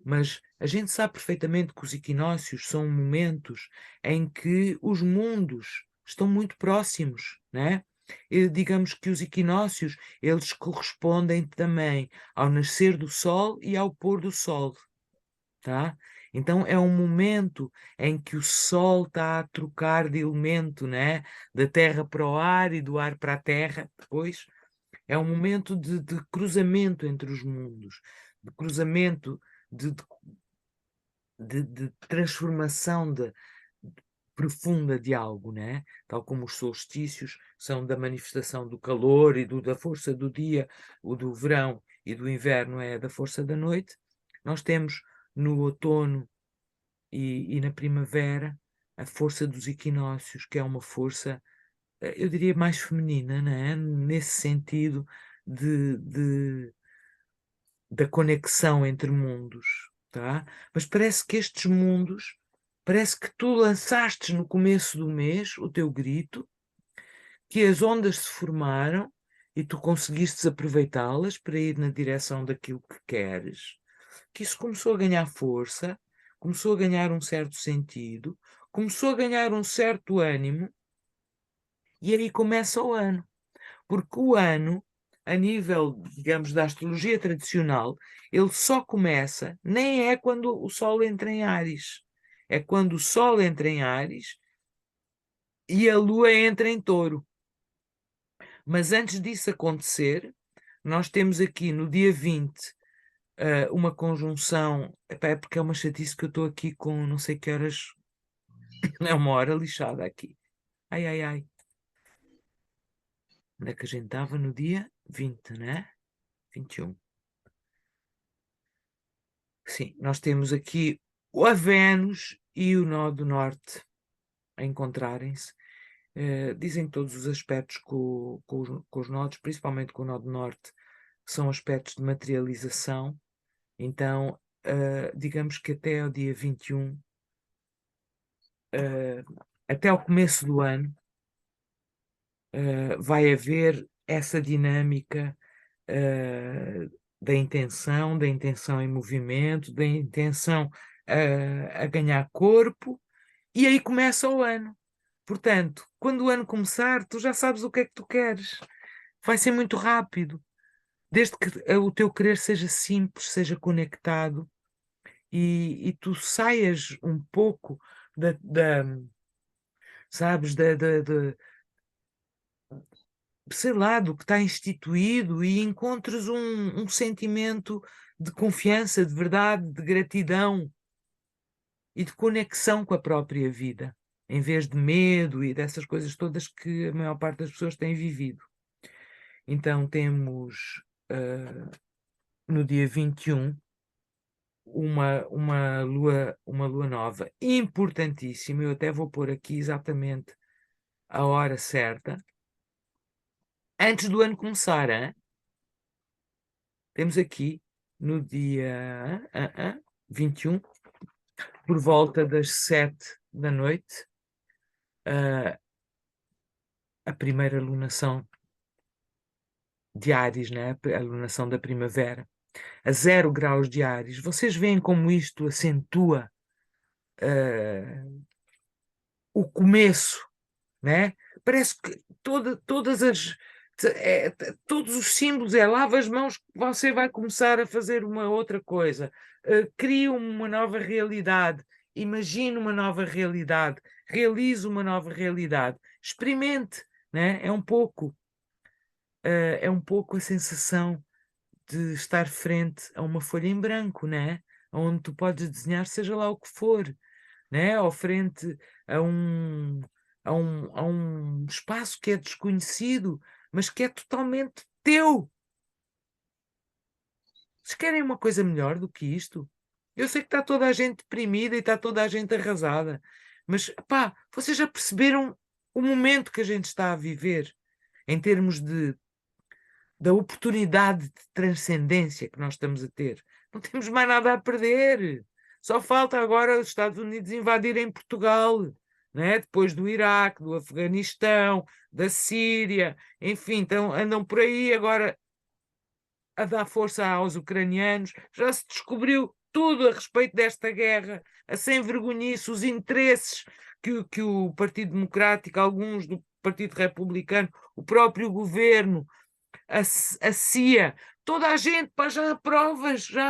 Speaker 1: Mas a gente sabe perfeitamente que os equinócios são momentos em que os mundos estão muito próximos, né? E digamos que os equinócios, eles correspondem também ao nascer do sol e ao pôr do sol, tá? Então é um momento em que o sol está a trocar de elemento, né? Da terra para o ar e do ar para a terra, depois. É um momento de cruzamento entre os mundos, de cruzamento, de, de transformação profunda de algo, né? Tal como os solstícios são da manifestação do calor e da força do dia, o do verão e do inverno é da força da noite. Nós temos no outono e na primavera a força dos equinócios, que é uma força, eu diria, mais feminina, né? Nesse sentido da conexão entre mundos, tá? Mas parece que estes mundos, parece que tu lançaste no começo do mês o teu grito, que as ondas se formaram e tu conseguiste aproveitá-las para ir na direção daquilo que queres, que isso começou a ganhar força, começou a ganhar um certo sentido, começou a ganhar um certo ânimo, e aí começa o ano. Porque o ano, a nível, digamos, da astrologia tradicional, ele só começa, nem é quando o Sol entra em Áries. É quando o Sol entra em Áries e a Lua entra em Touro. Mas antes disso acontecer, nós temos aqui no dia 20 uma conjunção. Epá, é porque é uma chatice que eu estou aqui com não sei que horas. É uma hora lixada aqui. Ai, ai, ai. Onde é que a gente estava no dia 20, né? 21. Sim, nós temos aqui a Vênus e o nó do norte a encontrarem-se. Dizem que todos os aspectos com os nodos, principalmente com o nó do norte, são aspectos de materialização. Então, digamos que até o dia 21, até ao começo do ano, vai haver essa dinâmica da intenção em movimento, da intenção a ganhar corpo, e aí começa o ano. Portanto, quando o ano começar, tu já sabes o que é que tu queres. Vai ser muito rápido, desde que o teu querer seja simples, seja conectado e tu saias um pouco sabes, sei lá, do que está instituído e encontres um sentimento de confiança, de verdade, de gratidão e de conexão com a própria vida, em vez de medo e dessas coisas todas que a maior parte das pessoas têm vivido. Então temos no dia 21 uma lua nova importantíssima. Eu até vou pôr aqui exatamente a hora certa. Antes do ano começar, hein? Temos aqui no dia 21, por volta das 7 da noite, a primeira lunação de Áries, né? A lunação da primavera, a 0 graus de Áries. Vocês veem como isto acentua o começo, né? Parece que todos os símbolos lava as mãos, você vai começar a fazer uma outra coisa, cria uma nova realidade, imagine uma nova realidade, realize uma nova realidade, experimente, né? É um pouco a sensação de estar frente a uma folha em branco, né? Onde tu podes desenhar seja lá o que for, né? Ou frente a um espaço que é desconhecido, mas que é totalmente teu. Vocês querem uma coisa melhor do que isto? Eu sei que está toda a gente deprimida e está toda a gente arrasada, mas pá, vocês já perceberam o momento que a gente está a viver em termos da oportunidade de transcendência que nós estamos a ter? Não temos mais nada a perder. Só falta agora os Estados Unidos invadirem Portugal, né? Depois do Iraque, do Afeganistão, da Síria, enfim, então andam por aí agora a dar força aos ucranianos. Já se descobriu tudo a respeito desta guerra, a sem-vergonhice, os interesses que o Partido Democrático, alguns do Partido Republicano, o próprio governo, a CIA, toda a gente, pá, já há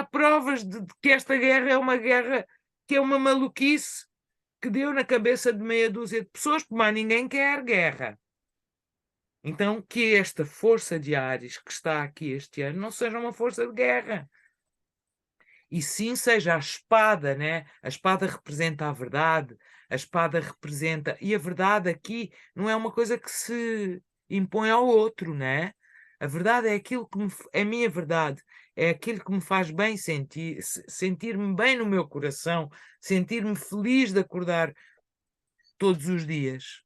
Speaker 1: provas de que esta guerra é uma guerra que é uma maluquice que deu na cabeça de meia dúzia de pessoas, porque mais ninguém quer guerra. Então, que esta força de Áries que está aqui este ano não seja uma força de guerra, e sim seja a espada, né? A espada representa a verdade, a espada representa, e a verdade aqui não é uma coisa que se impõe ao outro, né? A verdade é aquilo que é a minha verdade, é aquilo que me faz bem sentir-me bem no meu coração, sentir-me feliz de acordar todos os dias.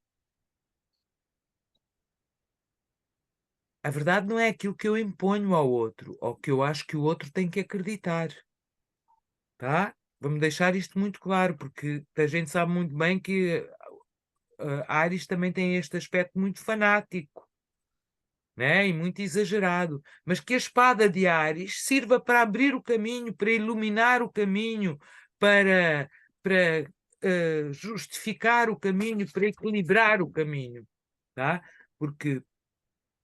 Speaker 1: A verdade não é aquilo que eu imponho ao outro, ou que eu acho que o outro tem que acreditar. Tá? Vamos deixar isto muito claro, porque a gente sabe muito bem que Áries também tem este aspecto muito fanático, né? E muito exagerado, mas que a espada de Áries sirva para abrir o caminho, para iluminar o caminho, para justificar o caminho, para equilibrar o caminho, tá? Porque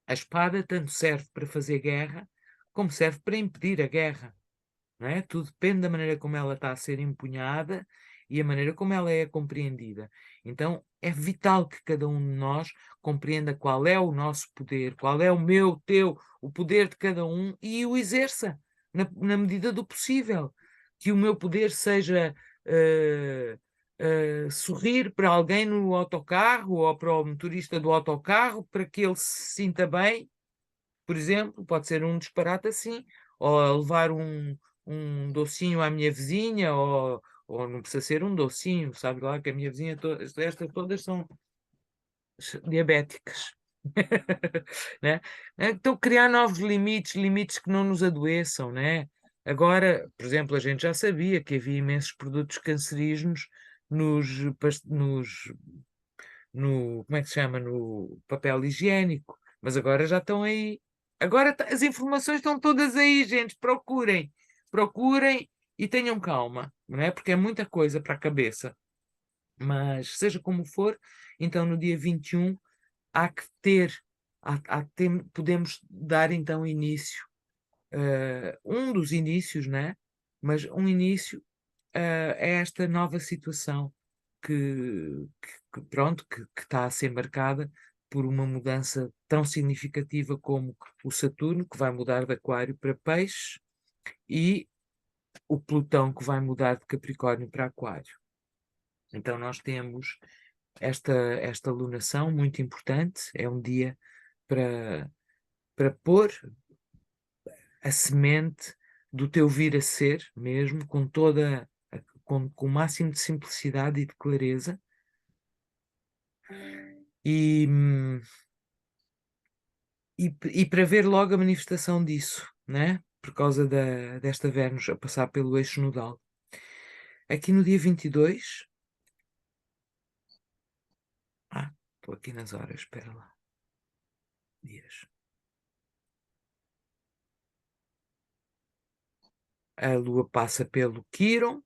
Speaker 1: a espada tanto serve para fazer guerra, como serve para impedir a guerra. Não é? Tudo depende da maneira como ela está a ser empunhada e a maneira como ela é compreendida. Então, é vital que cada um de nós compreenda qual é o nosso poder, qual é o meu, teu, o poder de cada um e o exerça na medida do possível. Que o meu poder seja sorrir para alguém no autocarro ou para o motorista do autocarro para que ele se sinta bem, por exemplo, pode ser um disparate assim, ou levar um docinho à minha vizinha, ou não precisa ser um docinho, sabe lá que a minha vizinha, estas todas são diabéticas. Né? Então, criar novos limites que não nos adoeçam, né? Agora, por exemplo, a gente já sabia que havia imensos produtos cancerígenos como é que se chama? No papel higiênico, mas agora já estão aí. Agora as informações estão todas aí, gente. Procurem e tenham calma, não é? Porque é muita coisa para a cabeça. Mas seja como for, então no dia 21 há que podemos dar então início, um dos inícios, né? Mas um início a esta nova situação que está a ser marcada por uma mudança tão significativa como o Saturno, que vai mudar de Aquário para Peixe, e o Plutão, que vai mudar de Capricórnio para Aquário. Então nós temos esta lunação muito importante, é um dia para pôr a semente do teu vir a ser mesmo, com com o máximo de simplicidade e de clareza. E, e para ver logo a manifestação disso, né? Por causa desta Vênus a passar pelo eixo nodal. Aqui no dia 22. Estou aqui nas horas, espera lá. Dias. A Lua passa pelo Quirón,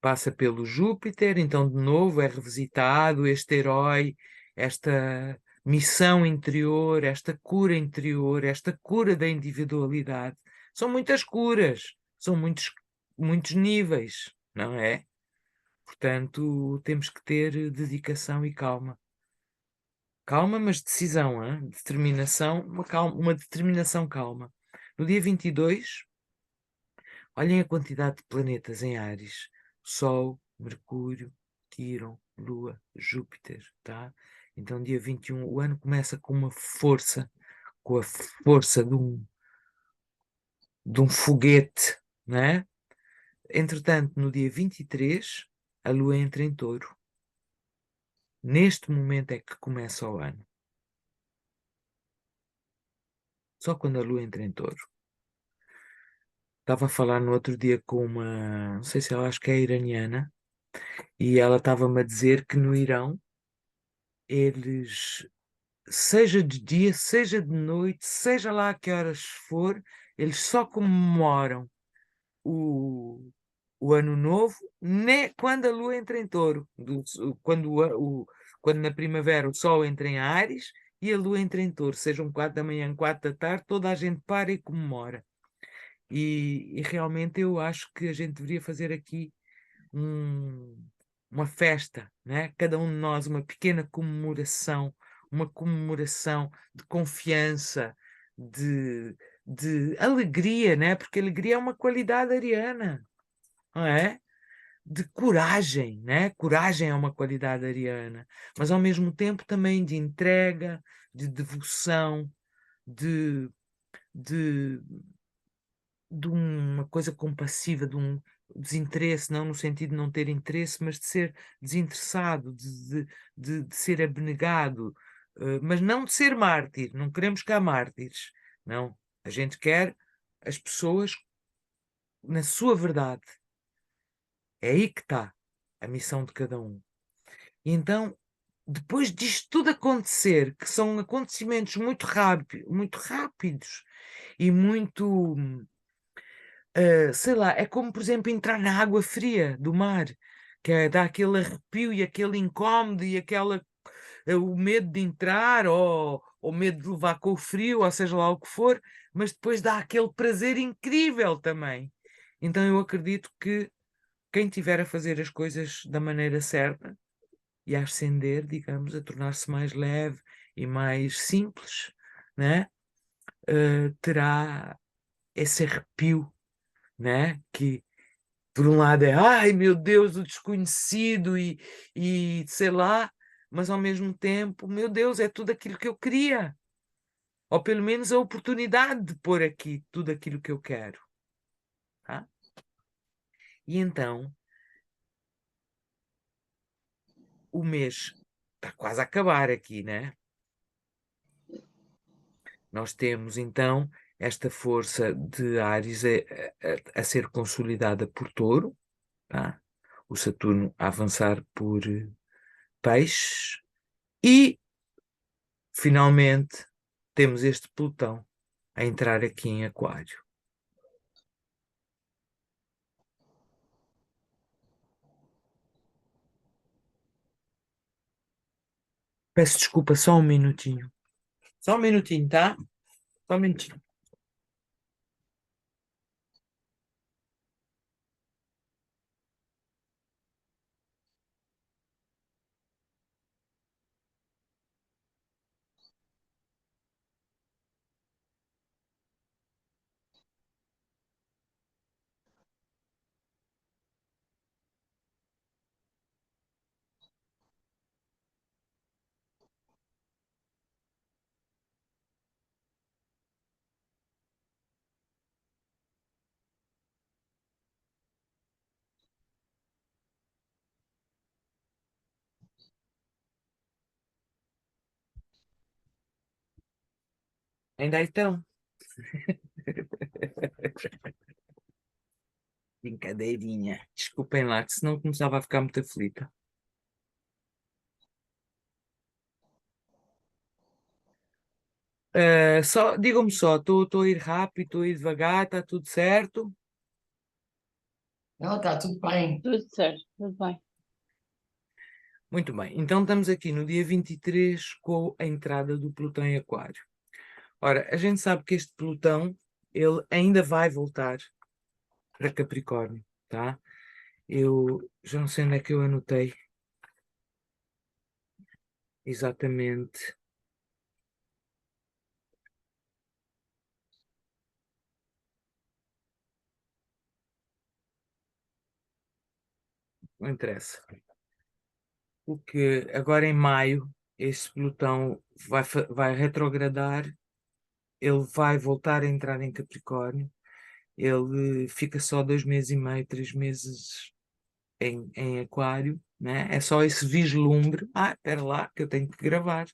Speaker 1: passa pelo Júpiter, então de novo é revisitado este herói, esta missão interior, esta cura da individualidade. São muitas curas, são muitos níveis, não é? Portanto, temos que ter dedicação e calma. Calma, mas decisão, hein? Determinação, uma determinação calma. No dia 22, olhem a quantidade de planetas em Áries. Sol, Mercúrio, Quirón, Lua, Júpiter, tá? Então, dia 21, o ano começa com a força de um foguete, né? Entretanto, no dia 23, a Lua entra em Touro. Neste momento é que começa o ano. Só quando a Lua entra em Touro. Estava a falar no outro dia com uma, não sei se ela, acho que é iraniana, e ela estava-me a dizer que no Irão eles, seja de dia, seja de noite, seja lá a que horas for, eles só comemoram o, o ano novo, quando a lua entra em Touro, quando, quando na primavera o sol entra em Áries e a lua entra em Touro, sejam 4 da manhã, 4 da tarde, toda a gente para e comemora. E realmente eu acho que a gente deveria fazer aqui uma festa, né? Cada um de nós uma pequena comemoração, uma comemoração de confiança, de alegria, né? Porque alegria é uma qualidade ariana, não é? De coragem, né? Coragem é uma qualidade ariana, mas ao mesmo tempo também de entrega, de devoção, de, de de uma coisa compassiva, de um desinteresse, não no sentido de não ter interesse, mas de ser desinteressado, de ser abnegado, mas não de ser mártir. Não queremos cá mártires, não. A gente quer as pessoas na sua verdade. É aí que está a missão de cada um. E então, depois disto tudo acontecer, que são acontecimentos muito rápidos e muito sei lá, é como, por exemplo, entrar na água fria do mar, dá aquele arrepio e aquele incómodo e o medo de entrar ou medo de levar com o frio, ou seja lá o que for, mas depois dá aquele prazer incrível também. Então eu acredito que quem tiver a fazer as coisas da maneira certa e a ascender, digamos, a tornar-se mais leve e mais simples, né? Terá esse arrepio, né? Que por um lado é, ai meu Deus, o desconhecido e sei lá, mas ao mesmo tempo, meu Deus, é tudo aquilo que eu queria. Ou pelo menos a oportunidade de pôr aqui tudo aquilo que eu quero. Tá? E então, o mês está quase a acabar aqui, né? Nós temos então esta força de Áries a ser consolidada por Touro, tá? O Saturno a avançar por Peixes e finalmente temos este Plutão a entrar aqui em Aquário. Peço desculpa, só um minutinho. Só um minutinho, tá? Só um minutinho. Ainda então. Brincadeirinha. Desculpem lá, que senão começava a ficar muito aflita. Digam-me só, estou a ir rápido, estou a ir devagar, está tudo certo?
Speaker 7: Não, está tudo bem.
Speaker 4: Tudo certo, tudo bem.
Speaker 1: Muito bem, então estamos aqui no dia 23 com a entrada do Plutão em Aquário. Ora, a gente sabe que este Plutão, ele ainda vai voltar para Capricórnio, tá? Eu já não sei onde é que eu anotei exatamente. Não interessa. Porque agora em maio, este Plutão vai retrogradar, ele vai voltar a entrar em Capricórnio, ele fica só 2 meses e meio, 3 meses em Aquário, né? É só esse vislumbre. Ah, espera lá, que eu tenho que gravar.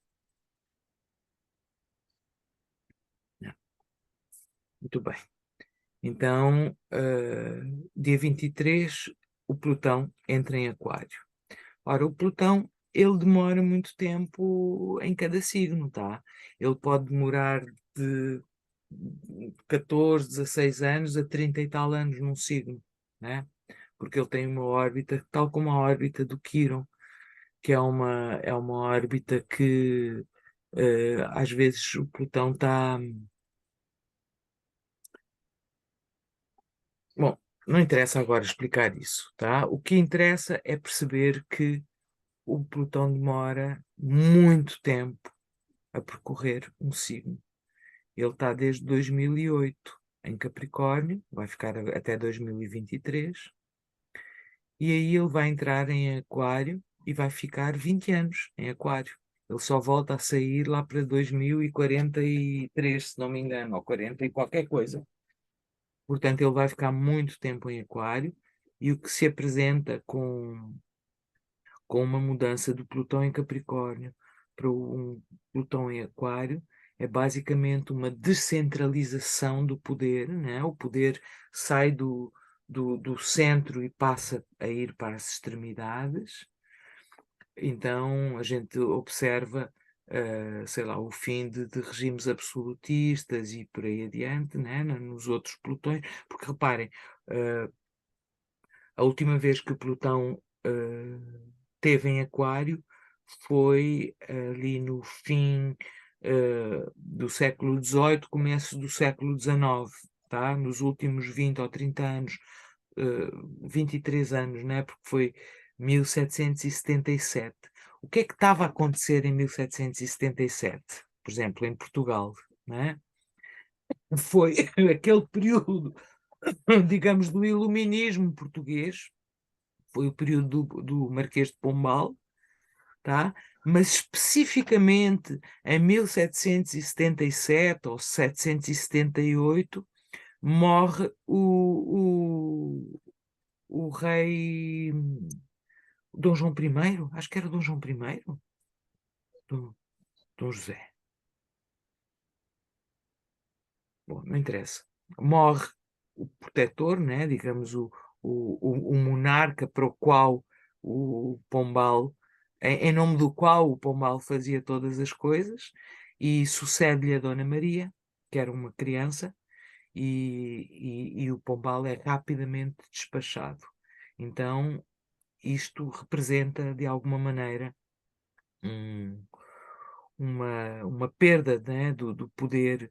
Speaker 1: Muito bem. Então, dia 23, o Plutão entra em Aquário. Ora, o Plutão, ele demora muito tempo em cada signo, tá? Ele pode demorar de 14, 16 anos a 30 e tal anos num signo, né? Porque ele tem uma órbita, tal como a órbita do Quirón, que é uma órbita que às vezes o Plutão está. Bom, não interessa agora explicar isso, tá? O que interessa é perceber que o Plutão demora muito tempo a percorrer um signo. Ele está desde 2008 em Capricórnio, vai ficar até 2023, e aí ele vai entrar em Aquário e vai ficar 20 anos em Aquário. Ele só volta a sair lá para 2043, se não me engano, ou 40 e qualquer coisa. Portanto, ele vai ficar muito tempo em Aquário, e o que se apresenta com uma mudança do Plutão em Capricórnio para um Plutão em Aquário é basicamente uma descentralização do poder, né? O poder sai do centro e passa a ir para as extremidades. Então a gente observa, sei lá, o fim de regimes absolutistas e por aí adiante, né? Nos outros Plutões, porque reparem, a última vez que o Plutão teve em Aquário foi ali no fim do século XVIII, começo do século XIX, tá? Nos últimos 20 ou 30 anos, 23 anos, né? Porque foi 1777. O que é que estava a acontecer em 1777? Por exemplo, em Portugal, né? Foi aquele período, digamos, do iluminismo português, foi o período do Marquês de Pombal, tá? Mas especificamente em 1777 ou 778 morre o rei Dom João I, acho que era Dom João I, Dom José. Bom, não interessa. Morre o protetor, né? Digamos, o monarca para o qual o Pombal, em nome do qual o Pombal fazia todas as coisas, e sucede-lhe a Dona Maria, que era uma criança, e o Pombal é rapidamente despachado. Então, isto representa, de alguma maneira, uma perda, né, do poder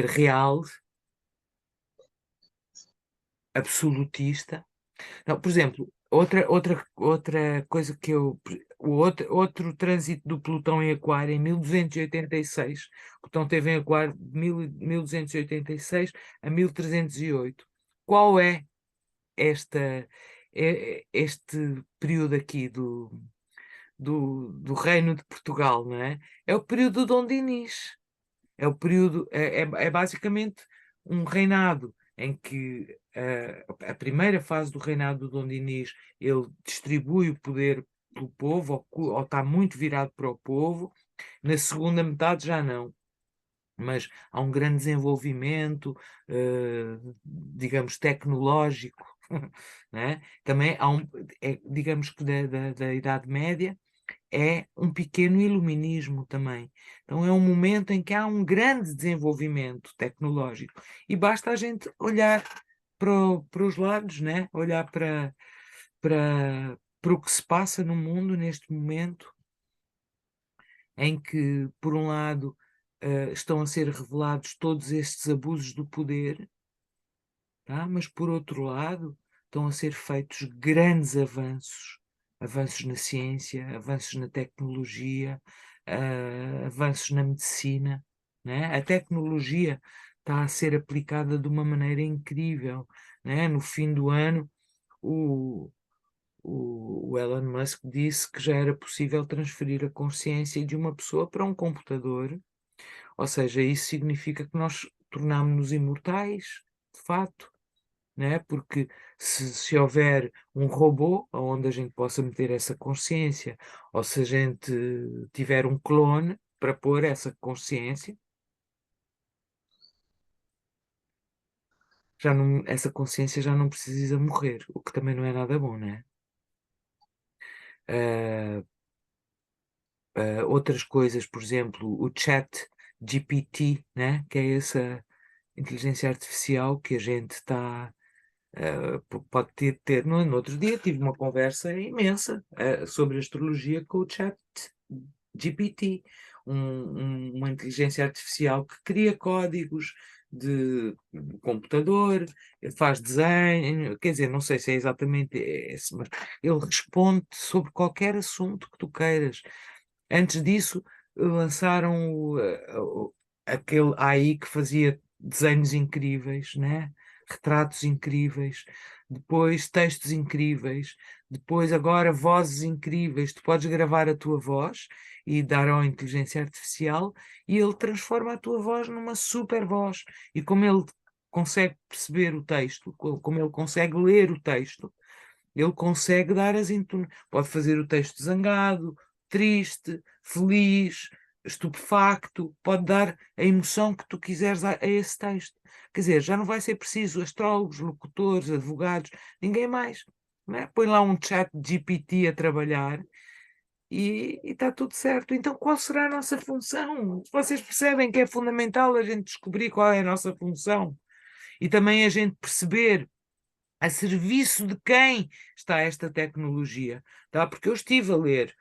Speaker 1: real, absolutista. Não, por exemplo, outra coisa que outro trânsito do Plutão em Aquário em 1286, o Plutão teve em Aquário de 1286 a 1308. Qual é este período aqui do Reino de Portugal, não é? É o período do Dom Dinis. É o período, é basicamente um reinado em que a primeira fase do reinado do Dom Dinis, ele distribui o poder pelo povo, ou está muito virado para o povo. Na segunda metade já não. mas há um grande desenvolvimento, digamos, tecnológico, né? Também há digamos que da Idade Média é um pequeno iluminismo também. Então é um momento em que há um grande desenvolvimento tecnológico e basta a gente olhar para os lados, né? Olhar para o que se passa no mundo neste momento, em que, por um lado, estão a ser revelados todos estes abusos do poder, tá? Mas, por outro lado, estão a ser feitos grandes avanços, avanços na ciência, avanços na tecnologia, avanços na medicina, né? A tecnologia está a ser aplicada de uma maneira incrível, né? No fim do ano, o Elon Musk disse que já era possível transferir a consciência de uma pessoa para um computador, ou seja, isso significa que nós tornámos-nos imortais, de fato, né? Porque se houver um robô onde a gente possa meter essa consciência, ou se a gente tiver um clone para pôr essa consciência, essa consciência já não precisa morrer, o que também não é nada bom, né? Outras coisas, por exemplo, o chat GPT, né? Que é essa inteligência artificial que a gente está pode ter. No outro dia tive uma conversa imensa sobre astrologia com o chat GPT, uma inteligência artificial que cria códigos de computador, faz desenho, quer dizer, não sei se é exatamente esse, mas ele responde sobre qualquer assunto que tu queiras. Antes disso, lançaram aquele AI que fazia desenhos incríveis, né? Retratos incríveis, depois textos incríveis, depois agora vozes incríveis. Tu podes gravar a tua voz e dar à inteligência artificial e ele transforma a tua voz numa super voz. E como ele consegue perceber o texto, como ele consegue ler o texto, ele consegue dar as entonações. Pode fazer o texto zangado, triste, feliz, estupefacto, pode dar a emoção que tu quiseres a esse texto. Quer dizer, já não vai ser preciso astrólogos, locutores, advogados, ninguém mais. Não é? Põe lá um chat GPT a trabalhar e está tudo certo. Então, qual será a nossa função? Vocês percebem que é fundamental a gente descobrir qual é a nossa função e também a gente perceber a serviço de quem está esta tecnologia, tá? Porque eu estive a ler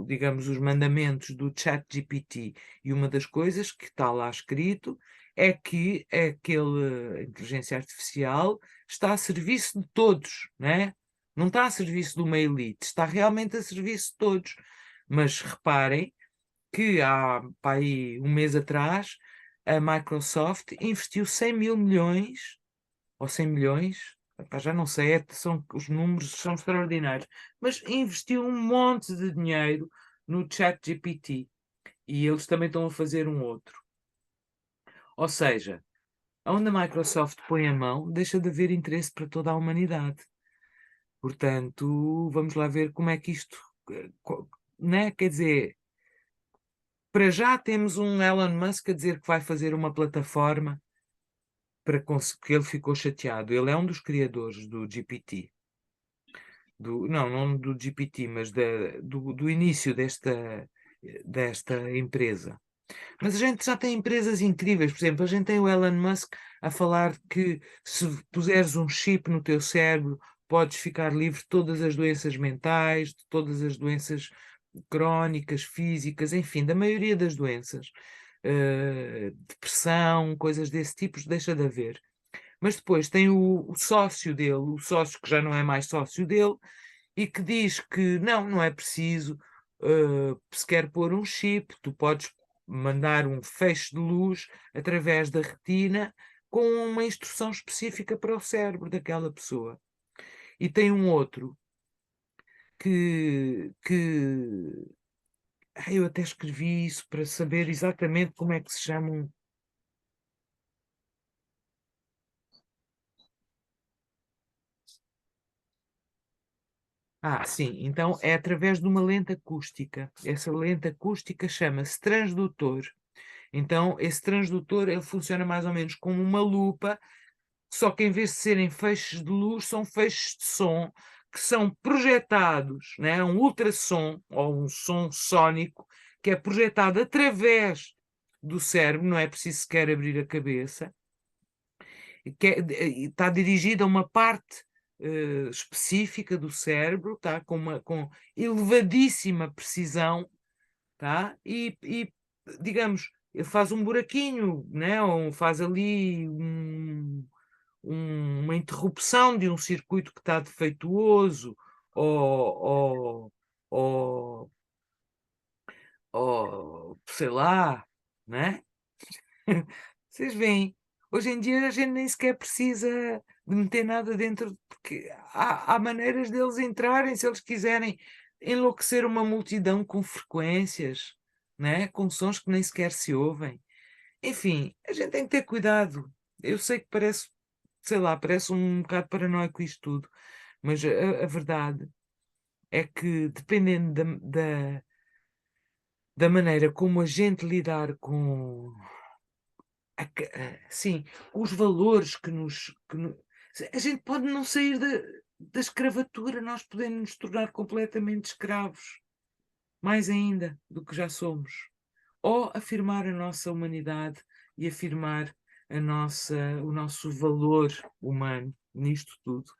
Speaker 1: digamos, os mandamentos do ChatGPT e uma das coisas que está lá escrito é que aquele inteligência artificial está a serviço de todos, né? Não está a serviço de uma elite, está realmente a serviço de todos. Mas reparem que há pá, aí um mês atrás a Microsoft investiu 100 mil milhões ou 100 milhões, epá, já não sei, os números são extraordinários, mas investiu um monte de dinheiro no ChatGPT e eles também estão a fazer um outro. Ou seja, onde a Microsoft põe a mão, deixa de haver interesse para toda a humanidade. Portanto, vamos lá ver como é que isto, né? Quer dizer, para já temos um Elon Musk a dizer que vai fazer uma plataforma para que ele ficou chateado. Ele é um dos criadores do GPT. Não do GPT, mas do início desta empresa. Mas a gente já tem empresas incríveis. Por exemplo, a gente tem o Elon Musk a falar que se puseres um chip no teu cérebro, podes ficar livre de todas as doenças mentais, de todas as doenças crónicas, físicas, enfim, da maioria das doenças. Depressão, coisas desse tipo, deixa de haver. Mas depois tem o sócio dele, o sócio que já não é mais sócio dele, e que diz que não é preciso sequer pôr um chip, tu podes mandar um feixe de luz através da retina com uma instrução específica para o cérebro daquela pessoa. E tem um outro que eu até escrevi isso para saber exatamente como é que se chamam. Sim, então é através de uma lente acústica. Essa lente acústica chama-se transdutor. Então, esse transdutor ele funciona mais ou menos como uma lupa, só que em vez de serem feixes de luz, são feixes de som que são projetados, né? Um ultrassom ou um som sónico que é projetado através do cérebro, não é preciso sequer abrir a cabeça, está dirigido a uma parte específica do cérebro, tá? Com elevadíssima precisão, tá? Digamos, ele faz um buraquinho, né? Ou faz ali uma interrupção de um circuito que está defeituoso, ou, ou, ou sei lá, né? Vocês veem, hoje em dia a gente nem sequer precisa de meter nada dentro, porque há maneiras deles entrarem, se eles quiserem enlouquecer uma multidão com frequências, né? Com sons que nem sequer se ouvem. Enfim, a gente tem que ter cuidado. Eu sei que parece, sei lá, parece um bocado paranoico isto tudo, mas a verdade é que dependendo da maneira como a gente lidar com sim, os valores a gente pode não sair da escravatura, nós podemos nos tornar completamente escravos, mais ainda do que já somos, ou afirmar a nossa humanidade e afirmar o nosso valor humano nisto tudo.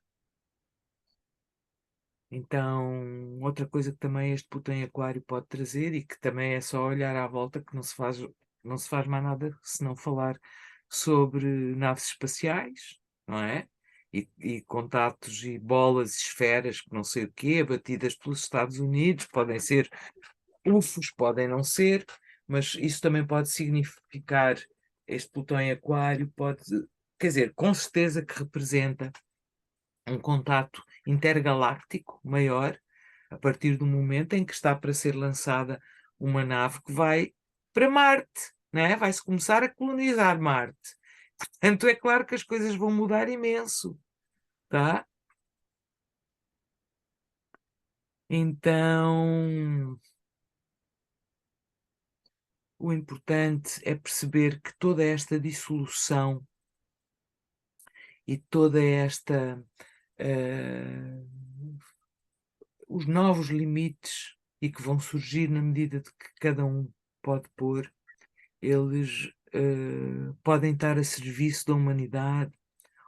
Speaker 1: Então, outra coisa que também este Plutão em Aquário pode trazer, e que também é só olhar à volta, que não se faz mais nada se não falar sobre naves espaciais, não é? E contatos e bolas e esferas que não sei o quê, abatidas pelos Estados Unidos, podem ser UFOs, podem não ser, mas isso também pode significar, este Plutão em Aquário quer dizer, com certeza que representa um contato intergaláctico maior, a partir do momento em que está para ser lançada uma nave que vai para Marte, né? Vai-se começar a colonizar Marte. Portanto, é claro que as coisas vão mudar imenso, tá? Então, o importante é perceber que toda esta dissolução e toda esta os novos limites e que vão surgir na medida de que cada um pode pôr, eles podem estar a serviço da humanidade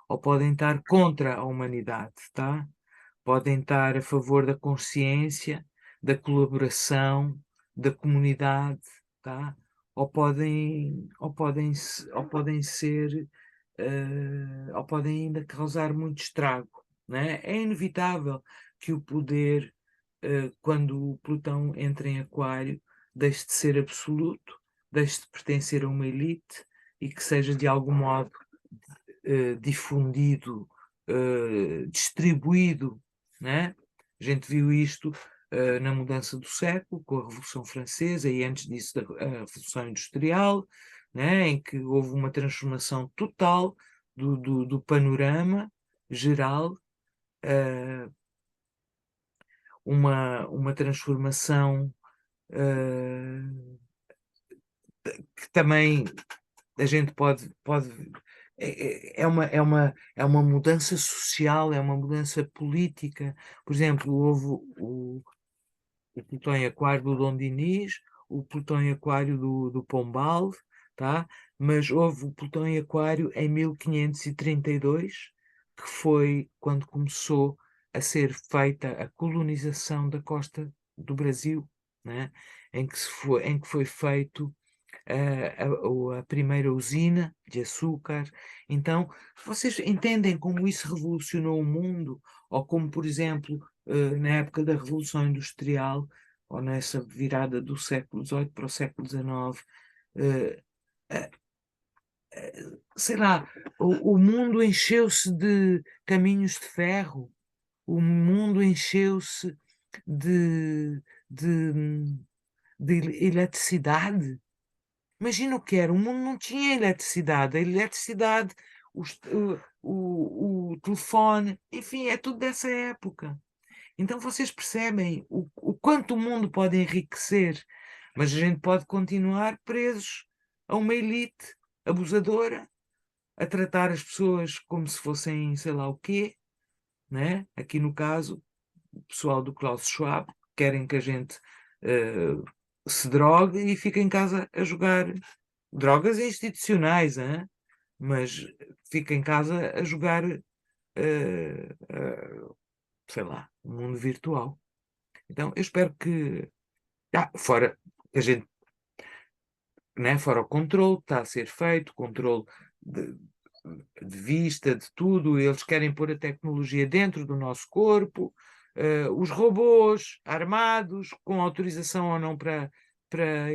Speaker 1: ou podem estar contra a humanidade, tá? Podem estar a favor da consciência, da colaboração, da comunidade, tá? Ou podem ser, ou podem ainda causar muito estrago, né? É inevitável que o poder, quando o Plutão entra em Aquário, deixe de ser absoluto, deixe de pertencer a uma elite e que seja de algum modo difundido, distribuído, né? A gente viu isto na mudança do século, com a Revolução Francesa e antes disso a Revolução Industrial, né? Em que houve uma transformação total do panorama geral, uma transformação que também a gente pode é uma mudança social, é uma mudança política. Por exemplo, houve o Plutão em Aquário do Dom Dinis, o Plutão em Aquário do Pombal, tá? Mas houve o Plutão em Aquário em 1532, que foi quando começou a ser feita a colonização da costa do Brasil, né? Em que foi feito a primeira usina de açúcar. Então, vocês entendem como isso revolucionou o mundo? Ou como, por exemplo, na época da Revolução Industrial, ou nessa virada do século XVIII para o século XIX, sei lá, o mundo encheu-se de caminhos de ferro, o mundo encheu-se de, de, de eletricidade. Imagina o que era, o mundo não tinha eletricidade, a eletricidade, o telefone, enfim, é tudo dessa época. Então vocês percebem o quanto o mundo pode enriquecer, mas a gente pode continuar presos a uma elite abusadora, a tratar as pessoas como se fossem sei lá o quê, né? Aqui no caso, o pessoal do Klaus Schwab querem que a gente se drogue e fique em casa a jogar drogas institucionais, hein? Mas fica em casa a jogar, sei lá, um mundo virtual. Então, eu espero que, fora que a gente, né, fora o controle que está a ser feito, controle de, de vista, de tudo, eles querem pôr a tecnologia dentro do nosso corpo, os robôs armados, com autorização ou não para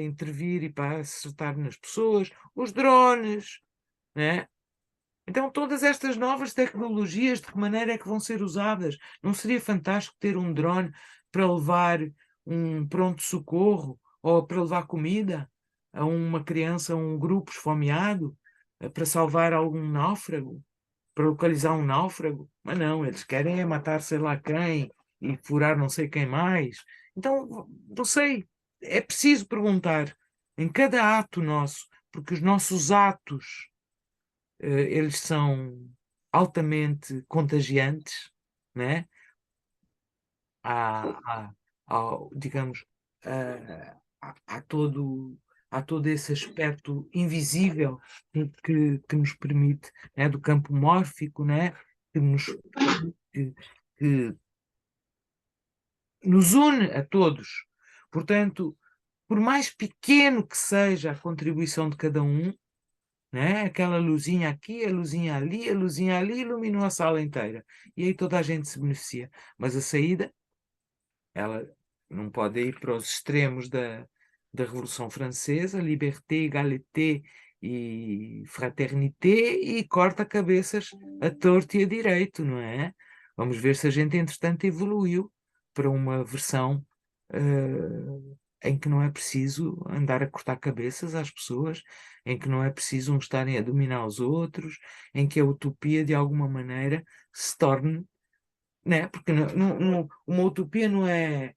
Speaker 1: intervir e para acertar nas pessoas, os drones, né? Então, todas estas novas tecnologias, de que maneira é que vão ser usadas? Não seria fantástico ter um drone para levar um pronto-socorro ou para levar comida a uma criança, a um grupo esfomeado, para salvar algum náufrago, para localizar um náufrago? Mas não, eles querem é matar sei lá quem e furar não sei quem mais. Então, não sei, é preciso perguntar em cada ato nosso, porque os nossos atos eles são altamente contagiantes, né? Digamos, há todo esse aspecto invisível que nos permite, né? Do campo mórfico, né? Que, que nos une a todos. Portanto, por mais pequeno que seja a contribuição de cada um, né? Aquela luzinha aqui, a luzinha ali iluminou a sala inteira. E aí toda a gente se beneficia. Mas a saída, ela não pode ir para os extremos da Revolução Francesa, liberté, égalité e fraternité, e corta cabeças a torto e a direito, não é? Vamos ver se a gente, entretanto, evoluiu para uma versão em que não é preciso andar a cortar cabeças às pessoas, em que não é preciso uns estarem a dominar os outros, em que a utopia, de alguma maneira, se torne, né? Porque uma utopia não é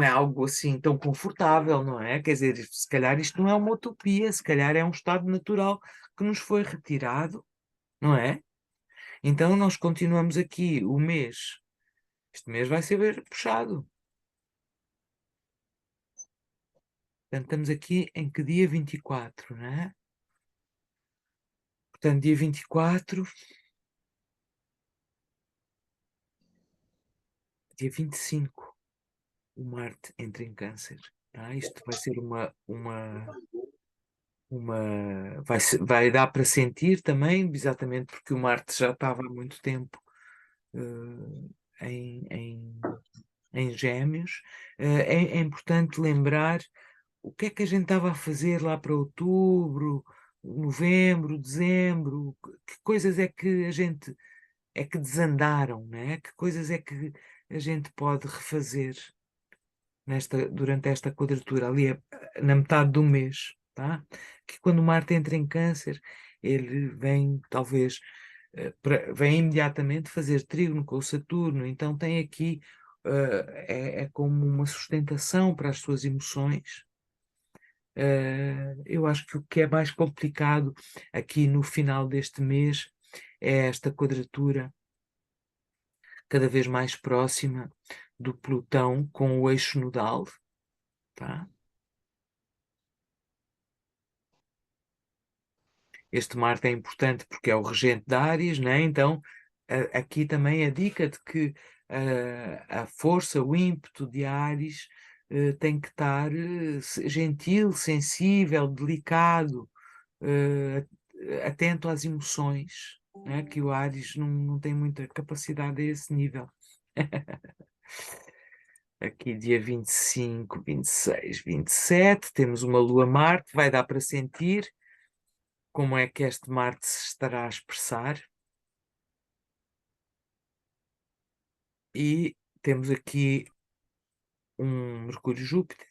Speaker 1: algo assim tão confortável, não é? Quer dizer, se calhar isto não é uma utopia, se calhar é um estado natural que nos foi retirado, não é? Então nós continuamos aqui o mês. Este mês vai ser puxado. Portanto, estamos aqui em que dia 24, não é? Portanto, dia 24, dia 25, o Marte entra em Câncer. Tá? Isto vai ser vai dar para sentir também, exatamente porque o Marte já estava há muito tempo em Gêmeos. É importante lembrar o que é que a gente estava a fazer lá para outubro, novembro, dezembro, que coisas é que desandaram, né? Que coisas é que a gente pode refazer durante esta quadratura, ali na metade do mês, tá? Que quando o Marte entra em Câncer, ele vem, talvez, vem imediatamente fazer trígono com o Saturno, então tem aqui, é como uma sustentação para as suas emoções. Eu acho que o que é mais complicado aqui no final deste mês é esta quadratura cada vez mais próxima do Plutão com o eixo nodal, tá? Este Marte é importante porque é o regente de Áries, né? Então aqui também a dica de que a força, o ímpeto de Áries tem que estar gentil, sensível, delicado, atento às emoções, né? Que o Áries não tem muita capacidade a esse nível. Aqui dia 25, 26, 27, temos uma Lua-Marte, vai dar para sentir como é que este Marte se estará a expressar. E temos aqui um Mercúrio-Júpiter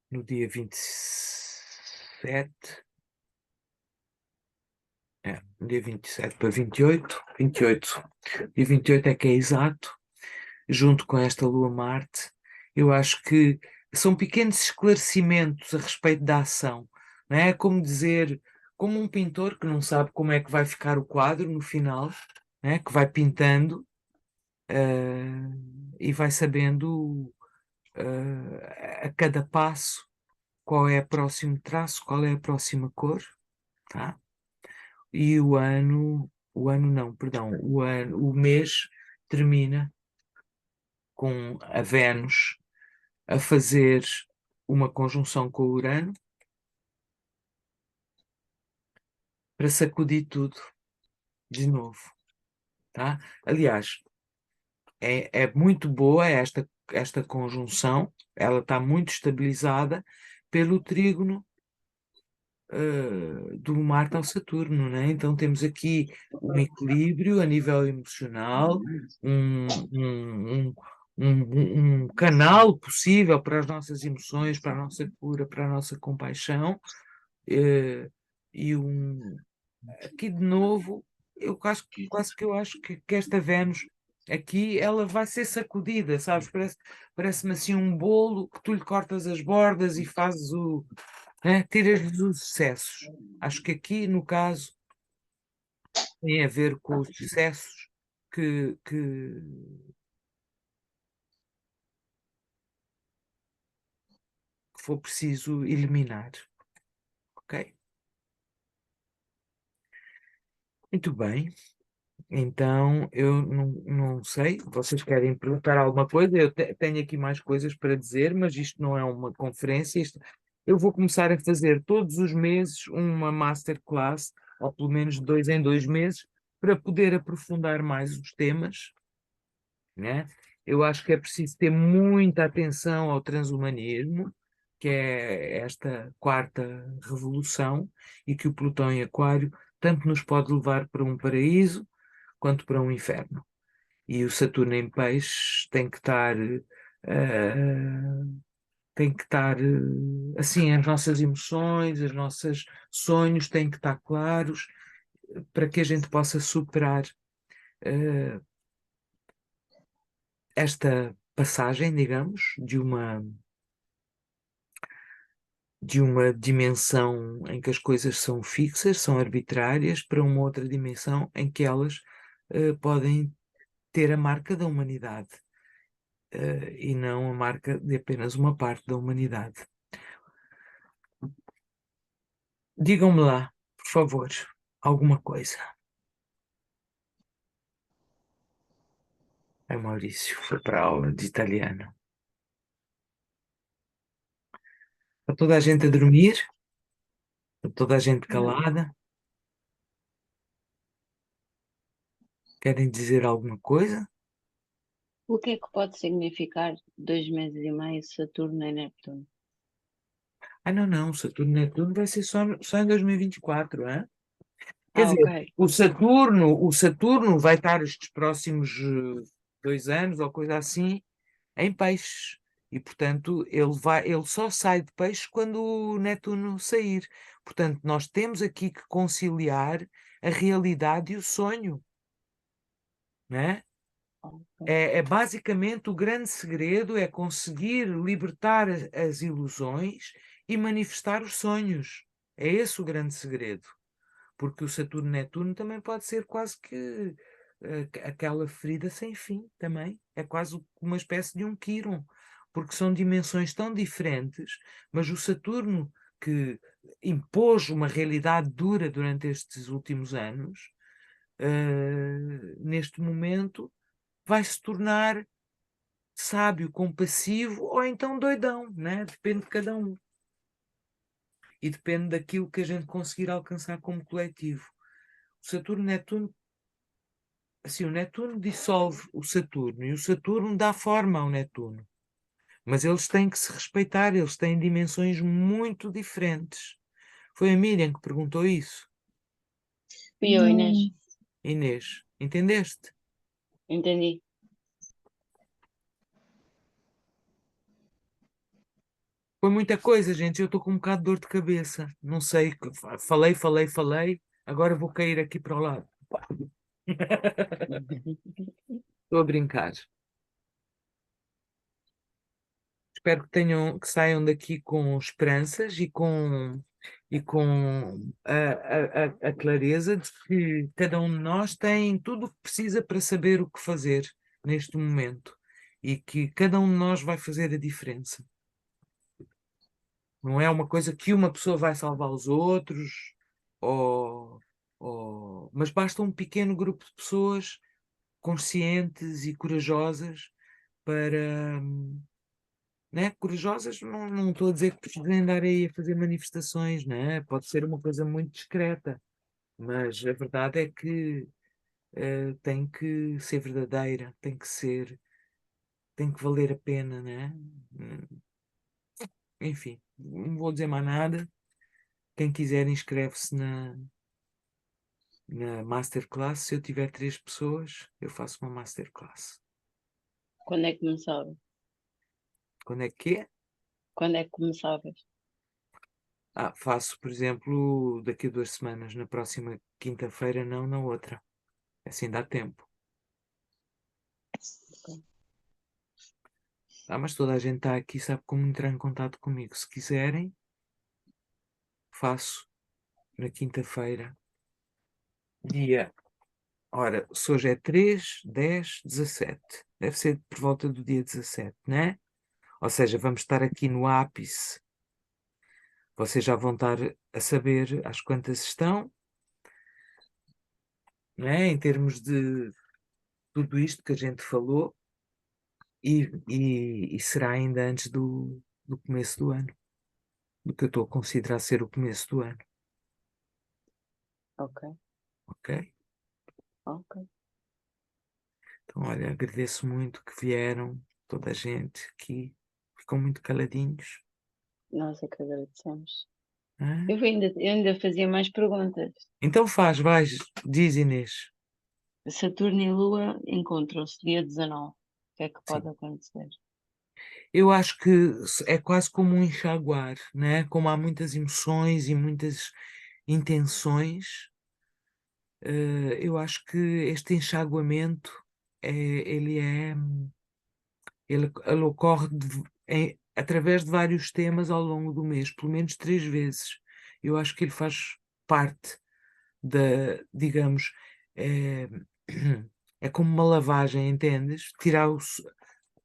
Speaker 1: no dia 27. No dia 27 para 28. 28. Dia 28 é que é exato. Junto com esta Lua-Marte, eu acho que são pequenos esclarecimentos a respeito da ação, não é? Como dizer, como um pintor que não sabe como é que vai ficar o quadro no final, não é? Que vai pintando e vai sabendo a cada passo qual é o próximo traço, qual é a próxima cor, tá? E o ano não, perdão, o mês termina com a Vênus a fazer uma conjunção com o Urano para sacudir tudo de novo, tá? Aliás, é muito boa esta conjunção, ela está muito estabilizada pelo trígono do Marte ao Saturno, né? Então temos aqui um equilíbrio a nível emocional, um canal possível para as nossas emoções, para a nossa cura, para a nossa compaixão, e aqui de novo, quase que eu acho que esta Vênus aqui ela vai ser sacudida, sabes? Parece-me assim um bolo que tu lhe cortas as bordas e fazes tiras-lhes os excessos. Acho que aqui, no caso, tem a ver com os excessos que for preciso eliminar. Ok? Muito bem. Então, eu não sei, vocês querem perguntar alguma coisa? Eu tenho aqui mais coisas para dizer, mas isto não é uma conferência. Eu vou começar a fazer todos os meses uma masterclass, ou pelo menos de 2 em 2 meses, para poder aprofundar mais os temas, né? Eu acho que é preciso ter muita atenção ao transhumanismo, que é esta quarta revolução, e que o Plutão em Aquário tanto nos pode levar para um paraíso quanto para um inferno. E o Saturno em Peixes assim, as nossas emoções, os nossos sonhos têm que estar claros para que a gente possa superar esta passagem, digamos, de uma dimensão em que as coisas são fixas, são arbitrárias, para uma outra dimensão em que elas podem ter a marca da humanidade e não a marca de apenas uma parte da humanidade. Digam-me lá, por favor, alguma coisa. Ai, Maurício, foi para a aula de italiano. Está toda a gente a dormir? Está toda a gente calada? Querem dizer alguma coisa?
Speaker 4: O que é que pode significar 2 meses e meio Saturno e Neptuno?
Speaker 1: Ah, não, Saturno e Netuno vai ser só em 2024, hein? Quer
Speaker 4: Ah,
Speaker 1: dizer,
Speaker 4: ok.
Speaker 1: o Saturno vai estar estes próximos 2 anos ou coisa assim em peixes. E, portanto, ele só sai de peixes quando o Netuno sair. Portanto, nós temos aqui que conciliar a realidade e o sonho, não é? É basicamente o grande segredo é conseguir libertar as ilusões e manifestar os sonhos. É esse o grande segredo. Porque o Saturno-Netuno também pode ser quase que aquela ferida sem fim também. É quase uma espécie de um Quirón, porque são dimensões tão diferentes, mas o Saturno que impôs uma realidade dura durante estes últimos anos, neste momento vai se tornar sábio, compassivo ou então doidão, né? Depende de cada um. E depende daquilo que a gente conseguir alcançar como coletivo. O Saturno-Netuno, assim, o Netuno dissolve o Saturno e o Saturno dá forma ao Netuno. Mas eles têm que se respeitar, eles têm dimensões muito diferentes. Foi a Miriam que perguntou isso.
Speaker 4: Fui eu, Inês.
Speaker 1: Inês, entendeste?
Speaker 4: Entendi.
Speaker 1: Foi muita coisa, gente. Eu estou com um bocado de dor de cabeça. Não sei, falei. Agora vou cair aqui para o lado. Estou a brincar. espero que saiam daqui com esperanças e com a clareza de que cada um de nós tem tudo o que precisa para saber o que fazer neste momento e que cada um de nós vai fazer a diferença. Não é uma coisa que uma pessoa vai salvar os outros, mas basta um pequeno grupo de pessoas conscientes e corajosas para, né? Corajosas, não estou a dizer que precisem andar aí a fazer manifestações, né? Pode ser uma coisa muito discreta, mas a verdade é que tem que ser verdadeira, tem que valer a pena, né? Enfim, não vou dizer mais nada. Quem quiser inscreve-se na Masterclass. Se eu tiver 3 pessoas, eu faço uma Masterclass.
Speaker 4: Quando é que começava?
Speaker 1: Quando é que é?
Speaker 4: Quando é que começavas?
Speaker 1: Faço, por exemplo, daqui a 2 semanas, na próxima quinta-feira, não na outra. Assim dá tempo. Mas toda a gente está aqui, sabe como entrar em contato comigo. Se quiserem, faço na quinta-feira. Ora, se hoje é 3, 10, 17. Deve ser por volta do dia 17, né? Ou seja, vamos estar aqui no ápice. Vocês já vão estar a saber às quantas estão, né? Em termos de tudo isto que a gente falou. E será ainda antes do começo do ano. Do que eu estou a considerar ser o começo do ano.
Speaker 4: Ok,
Speaker 1: Ok?
Speaker 4: ok.
Speaker 1: Então, olha, agradeço muito que vieram, toda a gente aqui. Ficam muito caladinhos.
Speaker 4: Nós é que agradecemos.
Speaker 1: Hã?
Speaker 4: Eu ainda fazia mais perguntas.
Speaker 1: Então vais, diz Inês.
Speaker 4: Saturno e Lua encontram-se dia 19. O que é que pode
Speaker 1: Sim.
Speaker 4: acontecer?
Speaker 1: Eu acho que é quase como um enxaguar, né? Como há muitas emoções e muitas intenções, eu acho que este enxaguamento ele ocorre através de vários temas ao longo do mês, pelo menos 3 vezes. Eu acho que ele faz parte da, digamos, é, é como uma lavagem, entendes? Tirar o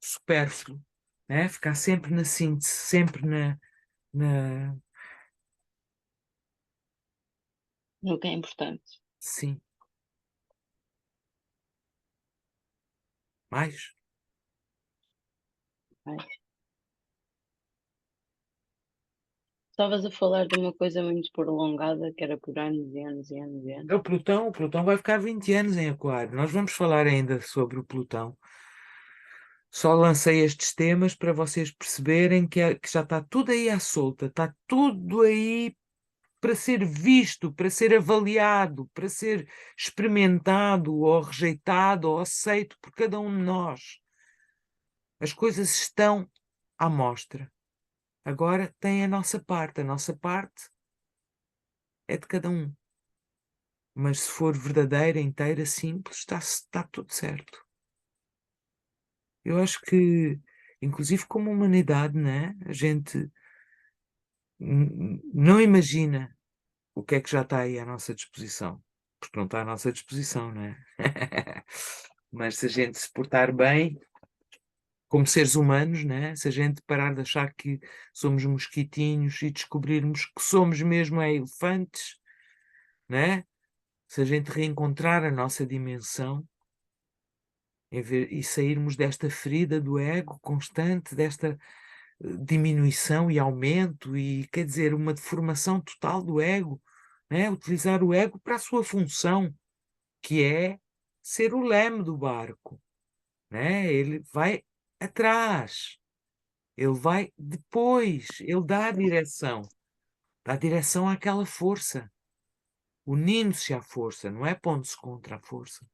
Speaker 1: supérfluo, né? Ficar sempre na síntese, sempre na...
Speaker 4: O que é importante.
Speaker 1: Sim. Mais?
Speaker 4: Estavas a falar de uma coisa muito prolongada, que era por anos e anos e anos e anos.
Speaker 1: O Plutão vai ficar 20 anos em Aquário. Nós vamos falar ainda sobre o Plutão. Só lancei estes temas para vocês perceberem que já está tudo aí à solta, está tudo aí para ser visto, para ser avaliado, para ser experimentado, ou rejeitado, ou aceito por cada um de nós. As coisas estão à mostra. Agora tem a nossa parte. A nossa parte é de cada um. Mas se for verdadeira, inteira, simples, está tudo certo. Eu acho que, inclusive como humanidade, né, a gente não imagina o que é que já está aí à nossa disposição. Porque não está à nossa disposição, não é? Mas se a gente se portar bem, como seres humanos, né? Se a gente parar de achar que somos mosquitinhos e descobrirmos que somos mesmo elefantes, né? Se a gente reencontrar a nossa dimensão e sairmos desta ferida do ego constante, desta diminuição e aumento, e quer dizer, uma deformação total do ego, né? Utilizar o ego para a sua função, que é ser o leme do barco, né? Ele vai atrás, ele vai depois, ele dá a direção àquela força, unindo-se à força, não é pondo-se contra a força,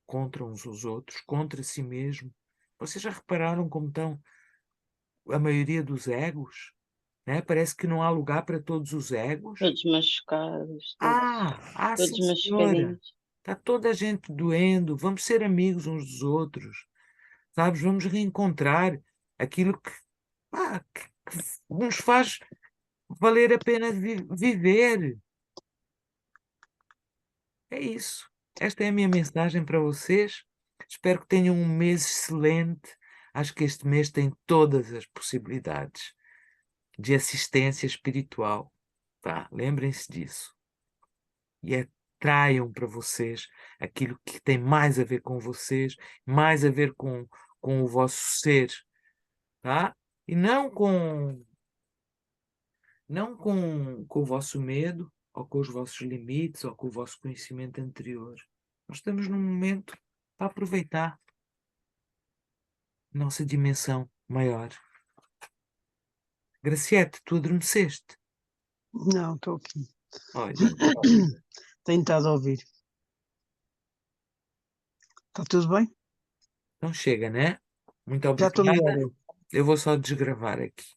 Speaker 1: contra uns os outros, contra si mesmo. Vocês já repararam como estão a maioria dos egos? Né? Parece que não há lugar para todos os egos.
Speaker 4: Todos machucados, todos
Speaker 1: Sim, senhora.
Speaker 4: machucadinhos.
Speaker 1: Está toda a gente doendo. Vamos ser amigos uns dos outros. Sabes? Vamos reencontrar aquilo pá, que nos faz valer a pena viver. É isso. Esta é a minha mensagem para vocês. Espero que tenham um mês excelente. Acho que este mês tem todas as possibilidades de assistência espiritual. Tá? Lembrem-se disso. E atraiam para vocês aquilo que tem mais a ver com vocês, mais a ver com o vosso ser, tá? E não com o vosso medo, ou com os vossos limites, ou com o vosso conhecimento anterior. Nós estamos num momento para aproveitar nossa dimensão maior. Graciete, tu adormeceste?
Speaker 6: Não, estou aqui.
Speaker 1: Olha,
Speaker 6: Tenho estado a ouvir. Está tudo bem?
Speaker 1: então chega, né? Muito
Speaker 6: Já estou
Speaker 1: obrigada.
Speaker 6: melhor.
Speaker 1: Eu vou só desgravar aqui.